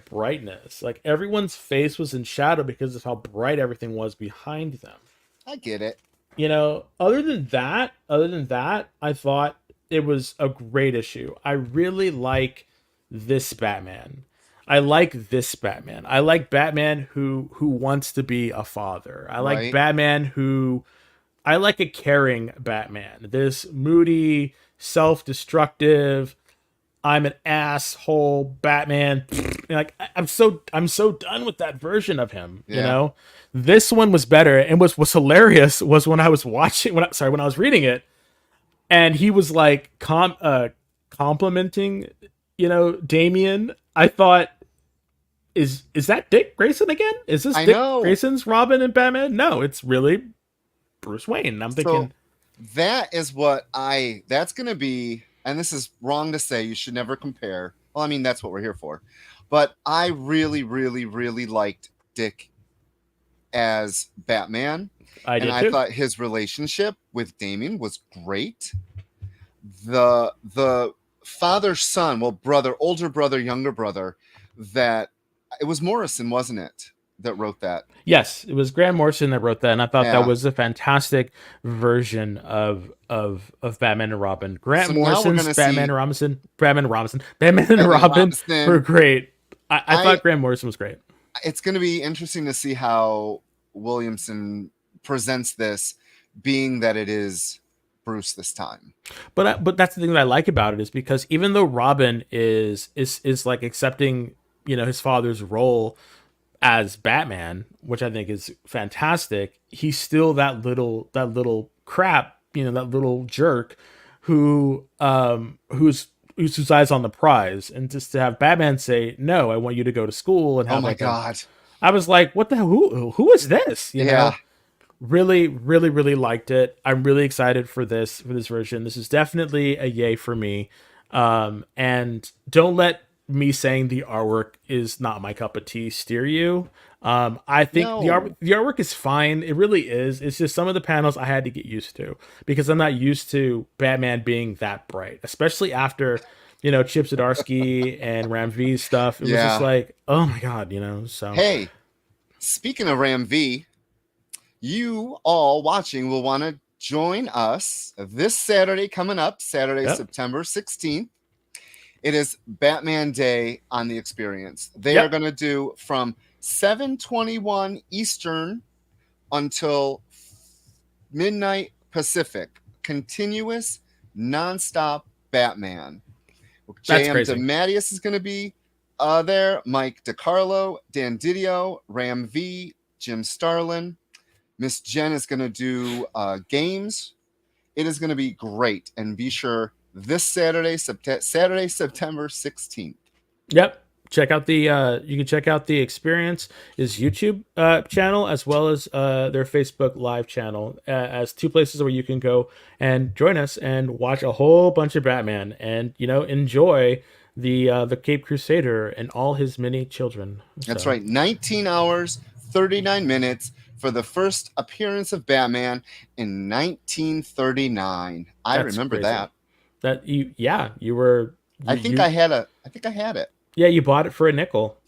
brightness. Like everyone's face was in shadow because of how bright everything was behind them. I get it. You know, other than that, I thought it was a great issue. I really like this Batman. I like this Batman. I like Batman who wants to be a father. I like Right. Batman I like a caring Batman. This moody, self-destructive, I'm an asshole Batman. Like I'm so done with that version of him. Yeah. You know, this one was better, and what's hilarious was when I was when I was reading it, and he was like complimenting, you know, Damian. I thought, is that Dick Grayson again? Is this Dick Grayson's Robin and Batman? No, it's really Bruce Wayne. And I'm thinking that's going to be, and this is wrong to say, you should never compare. Well, I mean, that's what we're here for. But I really, really, really liked Dick as Batman. I thought his relationship with Damian was great. The father-son, older brother, younger brother, that it was Morrison, wasn't it, that wrote that? Yes, it was Grant Morrison that wrote that, and I thought that was a fantastic version of Batman and Robin. Morrison's Batman and Robin were great. I thought Grant Morrison was great. It's going to be interesting to see how Williamson presents this, being that it is Bruce this time. But that's the thing that I like about it, is because even though Robin is like accepting, you know, his father's role as Batman, which I think is fantastic, he's still that little crap, you know, that little jerk whose eyes on the prize. And just to have Batman say, "No, I want you to go to school," and have God, I was like, "What the hell? Who is this?" You know? Really, really, really liked it. I'm really excited for this version. This is definitely a yay for me. And don't let me saying the artwork is not my cup of tea steer you. I think the artwork is fine. It really is. It's just some of the panels I had to get used to, because I'm not used to Batman being that bright, especially after, you know, Chip Zdarsky and Ram V's stuff. It was just like, oh my God, you know. So hey, speaking of Ram V, you all watching will want to join us this Saturday coming up, September 16th. It is Batman Day on the Experience. They are going to do from 7:21 Eastern until midnight Pacific, continuous, nonstop Batman. J.M. DeMatteis is going to be there. Mike DiCarlo, Dan Didio, Ram V, Jim Starlin. Miss Jen is going to do games. It is going to be great. And be sure this Saturday, September 16th. Yep. Check out you can check out the Experience is YouTube channel, as well as their Facebook Live channel, as two places where you can go and join us and watch a whole bunch of Batman and, you know, enjoy the Cape Crusader and all his many children. That's right. 19 hours, 39 minutes for the first appearance of Batman in 1939. I remember crazy. You were. I think I had it. Yeah, you bought it for a nickel.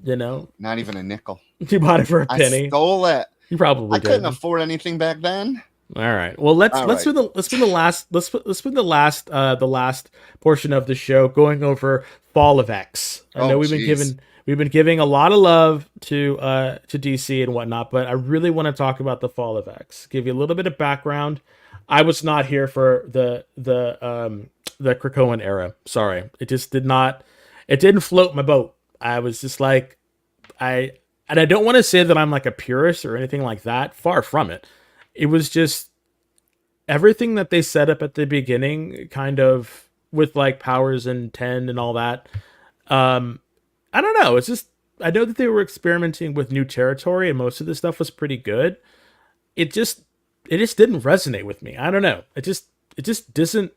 You know, not even a nickel. You bought it for a penny. I stole it. You probably did. I couldn't afford anything back then. All right. Well, let's spend the last portion of the show going over Fall of X. I know we've been giving a lot of love to DC and whatnot, but I really want to talk about the Fall of X. Give you a little bit of background. I was not here for the Krakoan era. Sorry, it just didn't float my boat. I was just like, I don't want to say that I'm like a purist or anything like that. Far from it. It was just everything that they set up at the beginning kind of with like Powers and 10 and all that. I don't know. It's just, I know that they were experimenting with new territory and most of this stuff was pretty good. It just didn't resonate with me. I don't know. It didn't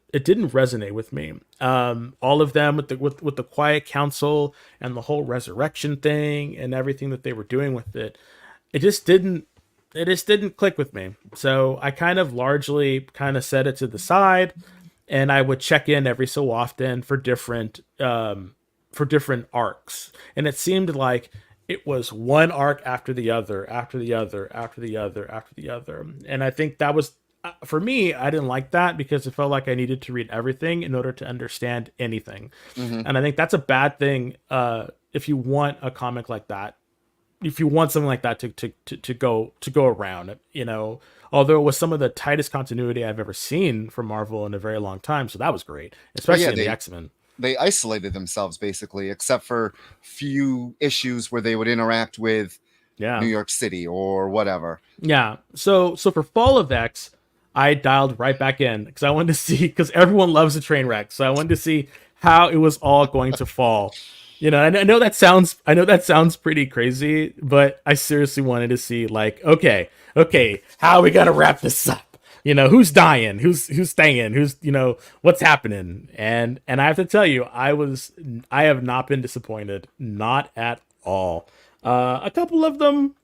resonate with me. All of them with the Quiet Council and the whole resurrection thing and everything that they were doing with it. It just didn't click with me. So I kind of largely kind of set it to the side, and I would check in every so often for different arcs. And it seemed like it was one arc after the other, after the other, after the other, after the other. And I think that was, for me, I didn't like that because it felt like I needed to read everything in order to understand anything. Mm-hmm. And I think that's a bad thing if you want a comic like that. If you want something like that to go around, you know, although it was some of the tightest continuity I've ever seen from Marvel in a very long time. So that was great, especially in the X-Men. They isolated themselves basically, except for few issues where they would interact with New York City or whatever. Yeah. So for Fall of X, I dialed right back in because I wanted to see, because everyone loves a train wreck. So I wanted to see how it was all going to fall. You know, I know that sounds pretty crazy, but I seriously wanted to see, like, okay, how are we gonna wrap this up? You know, who's dying, who's staying, who's, you know, what's happening? And I have to tell you, I have not been disappointed, not at all. A couple of them,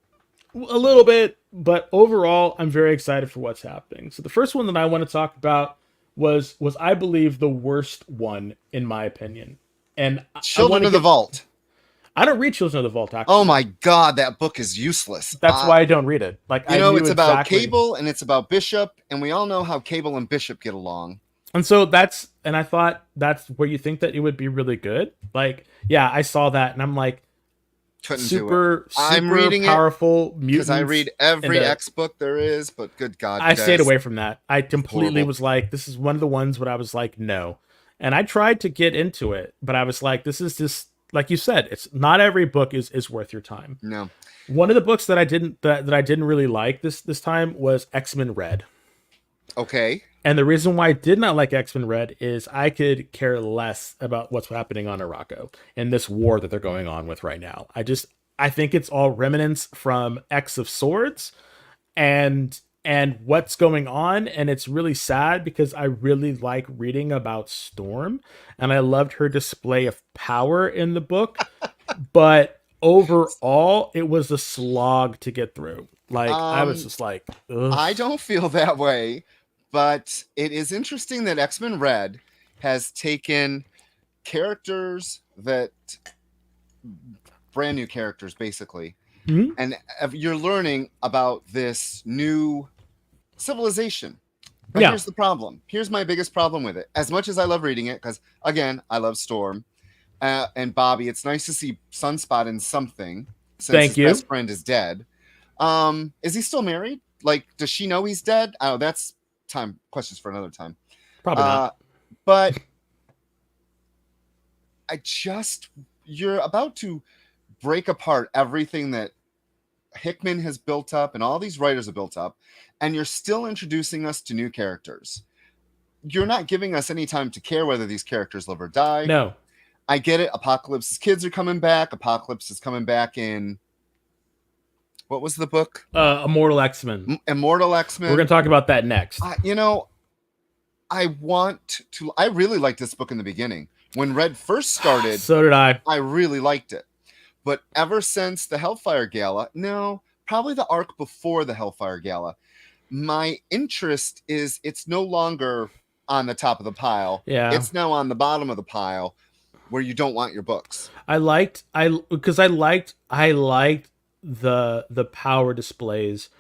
a little bit, but overall, I'm very excited for what's happening. So the first one that I want to talk about was I believe the worst one in my opinion. And Children of the Vault. I don't read Children of the Vault, actually. Oh my God, that book is useless. That's why I don't read it. Like, you know, it's about Cable and it's about Bishop, and we all know how Cable and Bishop get along. And so I thought that's where you think that it would be really good. Like, yeah, I saw that and I'm like, super reading powerful mutants. Because I read every X book there is, but good God. I stayed away from that. I completely was like, this is one of the ones where I was like, no. And I tried to get into it, but I was like, this is just, like you said, it's not every book is worth your time. No. One of the books that I didn't really like this time was X-Men Red. Okay. And the reason why I did not like X-Men Red is I could care less about what's happening on Arakko and this war that they're going on with right now. I think it's all remnants from X of Swords and what's going on, and it's really sad because I really like reading about Storm and I loved her display of power in the book, but overall it was a slog to get through. Like, I was just like, ugh. I don't feel that way, but it is interesting that X-Men Red has taken characters that brand new characters basically, and you're learning about this new civilization. But here's the problem. Here's my biggest problem with it. As much as I love reading it, because again, I love Storm and Bobby. It's nice to see Sunspot in something since his best friend is dead. Is he still married? Like, does she know he's dead? Oh, that's questions for another time. Probably not. But you're about to break apart everything that Hickman has built up and all these writers have built up, and you're still introducing us to new characters. You're not giving us any time to care whether these characters live or die. No. I get it. Apocalypse's kids are coming back. Apocalypse is coming back in, what was the book? Immortal X-Men. Immortal X-Men. We're going to talk about that next. I really liked this book in the beginning. When Red first started, so did I. I really liked it. But ever since the Hellfire Gala, probably the arc before the Hellfire Gala, my interest is it's no longer on the top of the pile. Yeah. It's now on the bottom of the pile where you don't want your books. I liked the power displays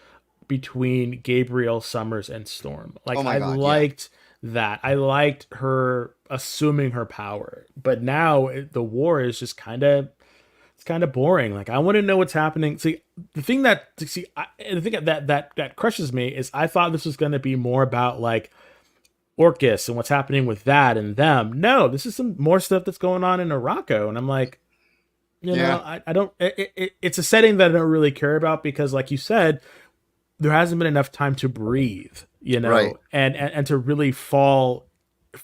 between Gabriel, Summers, and Storm. Like, that. I liked her assuming her power. But now the war is just kind of boring. Like, I want to know what's happening. The thing that crushes me is I thought this was going to be more about like Orcus and what's happening with that and them. No, this is some more stuff that's going on in Arakko, and I'm like, you know, I don't. It's a setting that I don't really care about because, like you said, there hasn't been enough time to breathe, you know, right. and to really fall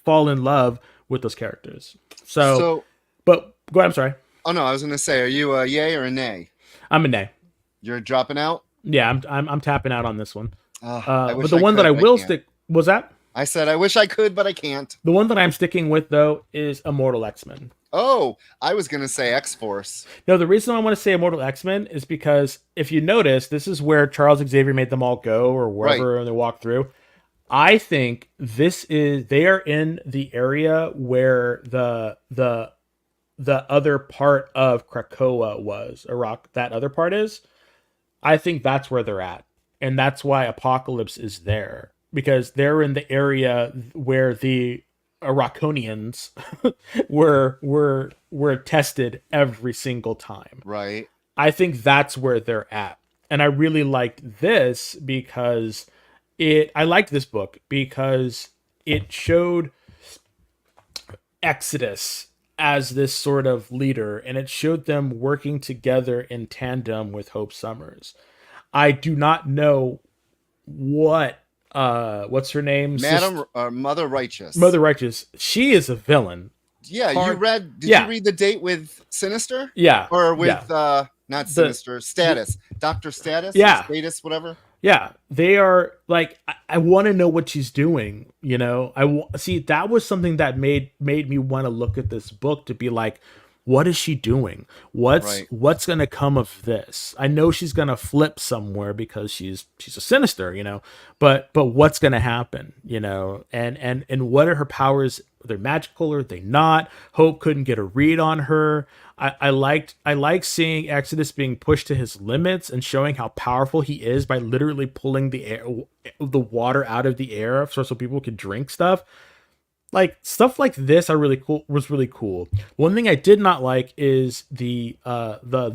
in love with those characters. So, So, but go ahead. I'm sorry. oh no, I was going to say, are you a yay or a nay? I'm a nay. You're dropping out? Yeah, I'm tapping out on this one. I wish But the I one that could, I but will can't. stick was that. I said I wish I could, but I can't. The one that I'm sticking with though is Immortal X-Men. Oh, I was going to say X-Force. No, the reason I want to say Immortal X-Men is because if you notice, this is where Charles Xavier made them all go, or wherever they walk through. I think they are in the area where the other part of Krakoa was, Iraq, that other part is. I think that's where they're at. And that's why Apocalypse is there. Because they're in the area where the Iraqonians were tested every single time. Right. I think that's where they're at. And I really liked this because I liked this book because it showed Exodus as this sort of leader, and it showed them working together in tandem with Hope Summers. I do not know what's her name? Madam Mother Righteous. Mother Righteous. She is a villain. Yeah, Did you read The Date with Sinister? Yeah. Or with not Sinister, Status. Dr. Status? Yeah. Status, whatever. Yeah, they are like I want to know what she's doing, you know. See, that was something that made me want to look at this book to be like, what is she doing? What's going to come of this? I know she's going to flip somewhere because she's a Sinister, you know. But what's going to happen, you know? And what are her powers? Are they magical or are they not? Hope couldn't get a read on her. I like seeing Exodus being pushed to his limits and showing how powerful he is by literally pulling the water out of the air so people could drink stuff. Like stuff like this was really cool. One thing I did not like is the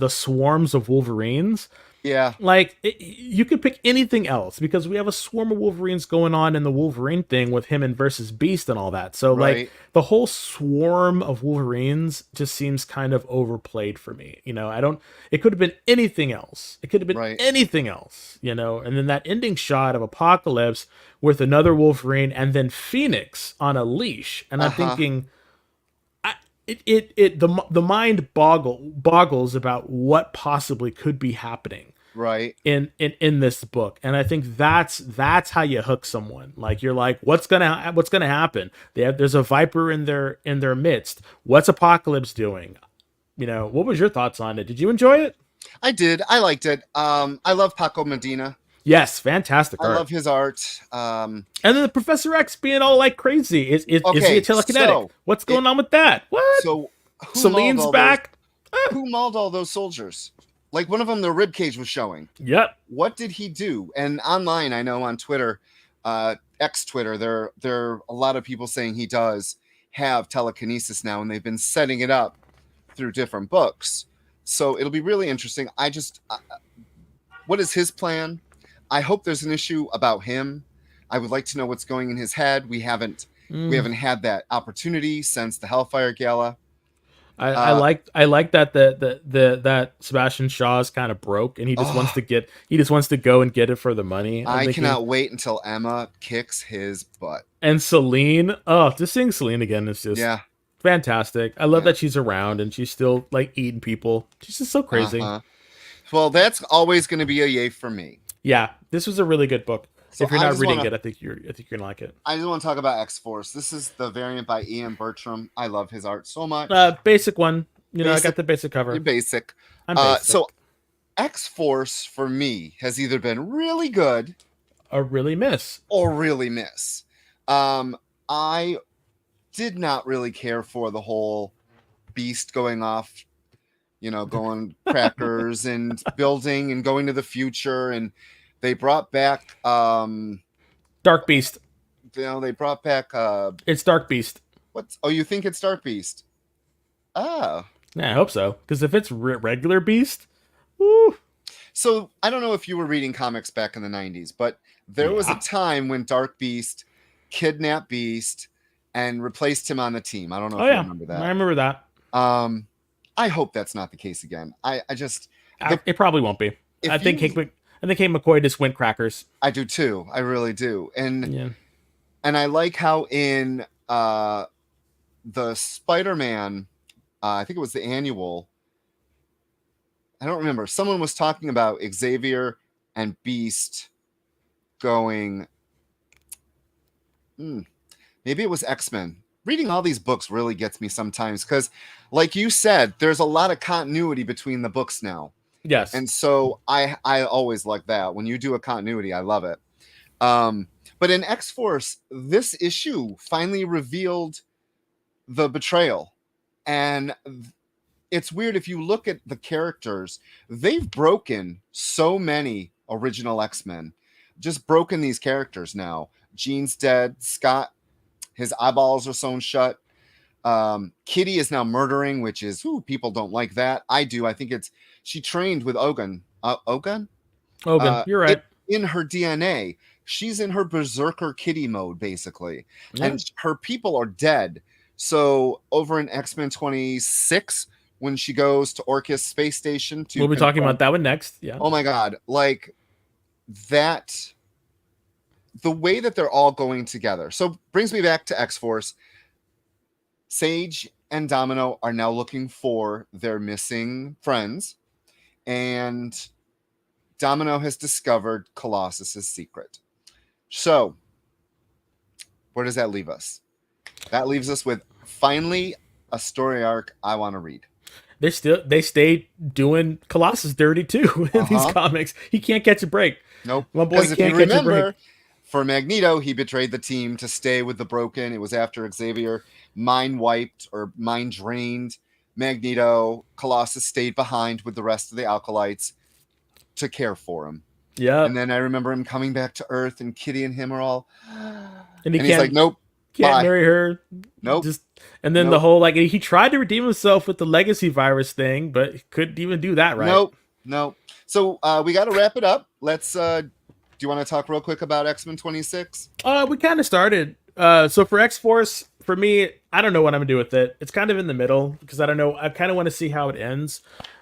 swarms of Wolverines. Yeah. Like you could pick anything else because we have a swarm of Wolverines going on in the Wolverine thing with him and versus Beast and all that. So like the whole swarm of Wolverines just seems kind of overplayed for me. You know, it could have been anything else. It could have been anything else, you know, and then that ending shot of Apocalypse with another Wolverine and then Phoenix on a leash. And I'm thinking, the mind boggles about what possibly could be happening in this book. And I think that's how you hook someone. Like you're like, what's gonna happen? There's a Viper in their midst. What's Apocalypse doing? You know, what was your thoughts on it? Did you enjoy it? I did. I liked it. I love Paco Medina. Yes, fantastic art. I love his art. And then the Professor X being all like crazy. Is he a telekinetic? So what's going on with that? What? So Celine's back. Who mauled all those soldiers? Like one of them, their rib cage was showing. Yep. What did he do? And online, I know on Twitter, Twitter, there are a lot of people saying he does have telekinesis now, and they've been setting it up through different books. So it'll be really interesting. What is his plan? I hope there's an issue about him. I would like to know what's going in his head. We haven't had that opportunity since the Hellfire Gala. I like that that Sebastian Shaw's kind of broke and he just wants to go and get it for the money. I cannot wait until Emma kicks his butt. And Celine, just seeing Celine again is just fantastic. I love that she's around and she's still like eating people. She's just so crazy. Well, that's always going to be a yay for me. Yeah, this was a really good book. So if you're not reading it, I think you're gonna like it. I just want to talk about X-Force. This is the variant by Ian Bertram. I love his art so much. Basic one. You know, I got the basic cover. You're basic. I'm basic. So X-Force for me has either been really good or really miss. I did not really care for the whole Beast going off, you know, going crackers and building and going to the future, and they brought back Dark Beast. You know, they brought back it's Dark Beast. You think it's Dark Beast? Oh. Yeah, I hope so. Because if it's regular Beast, woo. So I don't know if you were reading comics back in the 90s, but there was a time when Dark Beast kidnapped Beast and replaced him on the team. I don't know if you remember that. I remember that. I hope that's not the case again. It probably won't be. I think Hank McCoy just went crackers. I do too. I really do. And I like how in the Spider-Man, I think it was the annual. I don't remember. Someone was talking about Xavier and Beast going. Maybe it was X-Men. Reading all these books really gets me sometimes because, like you said, there's a lot of continuity between the books now. Yes. And so I always like that. When you do a continuity, I love it. But in X-Force, this issue finally revealed the betrayal. And it's weird if you look at the characters, they've broken so many original X-Men. Just broken these characters now. Jean's dead. Scott, his eyeballs are sewn shut. Kitty is now murdering, which is, people don't like that. I do. I think she trained with Ogun. Ogun, you're right. In her DNA, she's in her berserker Kitty mode, basically. Yeah. And her people are dead. So over in X-Men 26, when she goes to Orcus space station we'll be talking about that one next. Yeah. Oh my God. Like that, the way that they're all going together. So brings me back to X-Force. Sage and Domino are now looking for their missing friends. And Domino has discovered Colossus's secret. So where does that leave us? That leaves us with finally a story arc I want to read. They stay doing Colossus dirty too in these comics. He can't catch a break. Nope. My boy can't catch a break. For Magneto, he betrayed the team to stay with the Broken. It was after Xavier mind wiped or mind drained Magneto. Colossus stayed behind with the rest of the Alkalites to care for him. Yeah. And then I remember him coming back to Earth, and Kitty and him are all. And he's like, nope. Can't marry her. Nope. And then the whole, like, he tried to redeem himself with the legacy virus thing, but he couldn't even do that right. Nope. So we got to wrap it up. Let's, do you want to talk real quick about X-Men 26? We kind of started. So for X-Force, for me, I don't know what I'm going to do with it. It's kind of in the middle because I don't know. I kind of want to see how it ends.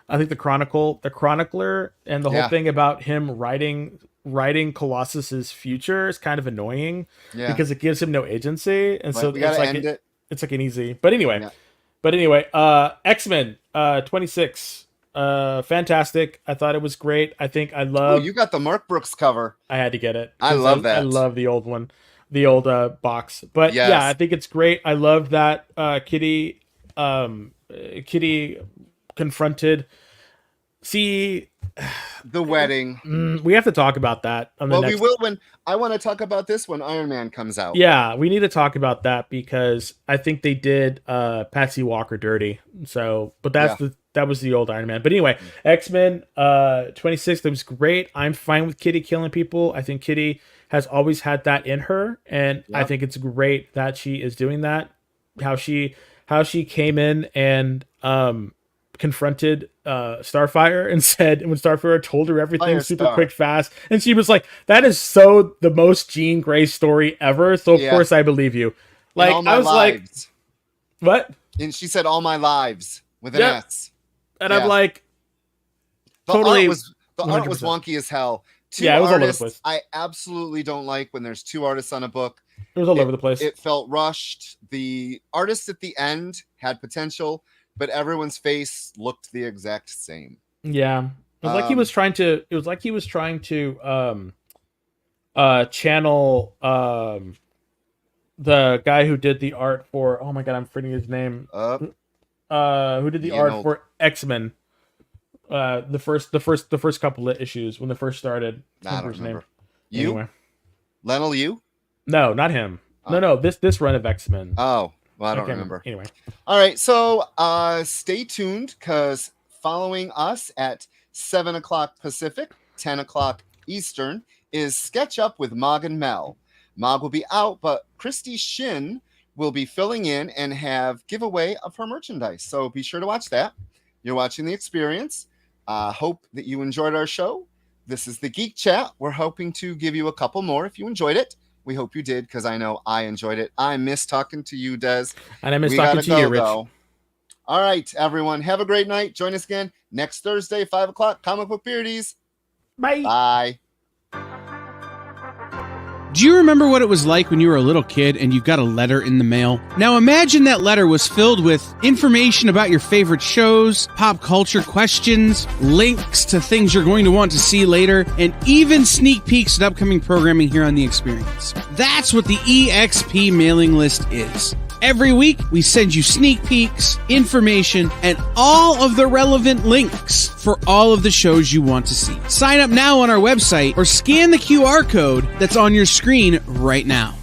I think the Chronicler and the whole thing about him writing Colossus's future is kind of annoying because it gives him no agency, and so it's like it's like an easy. But anyway, X-Men 26, fantastic. I thought it was great. I think I love. Oh, you got the Mark Brooks cover. I had to get it. I love that. I love the old one, the old box. But yeah, I think it's great. I love that Kitty confronted. See, the wedding. We have to talk about that. We will when I want to talk about this when Iron Man comes out. Yeah, we need to talk about that because I think they did Patsy Walker dirty. So, but that was the old Iron Man. But anyway, X-Men 26. That was great. I'm fine with Kitty killing people. I think Kitty has always had that in her, and I think it's great that she is doing that. How she came in and confronted Starfire and said, when Starfire told her everything quick, fast, and she was like, that is so the most Jean Grey story ever, so of course I believe you. Like, I was lives. Like, what? And she said all my lives with an S. And I'm like, the art was wonky as hell. It was all over the place. I absolutely don't like when there's two artists on a book. It was all over the place. It felt rushed. The artist at the end had potential, but everyone's face looked the exact same. Yeah. It was like he was trying to channel the guy who did the art for, oh my God, I'm forgetting his name. Who did the art for X-Men? The first couple of issues when they first started. I don't remember. You? Anyway. Lionel Yu? No, not him. No, this run of X-Men. Oh. Well, I don't remember. Anyway. All right. So stay tuned because following us at 7 o'clock Pacific, 10 o'clock Eastern is Sketch Up with Mog and Mel. Mog will be out, but Christy Shin will be filling in and have giveaway of her merchandise. So be sure to watch that. You're watching The Experience. Hope that you enjoyed our show. This is the Geek Chat. We're hoping to give you a couple more if you enjoyed it. We hope you did, because I know I enjoyed it. I miss talking to you, Des. And I miss talking to you, Rich. All right, everyone. Have a great night. Join us again next Thursday, 5 o'clock. Comic Book Beardies. Bye. Bye. Do you remember what it was like when you were a little kid and you got a letter in the mail? Now imagine that letter was filled with information about your favorite shows, pop culture questions, links to things you're going to want to see later, and even sneak peeks at upcoming programming here on The Experience. That's what the EXP mailing list is. Every week, we send you sneak peeks, information, and all of the relevant links for all of the shows you want to see. Sign up now on our website or scan the QR code that's on your screen right now.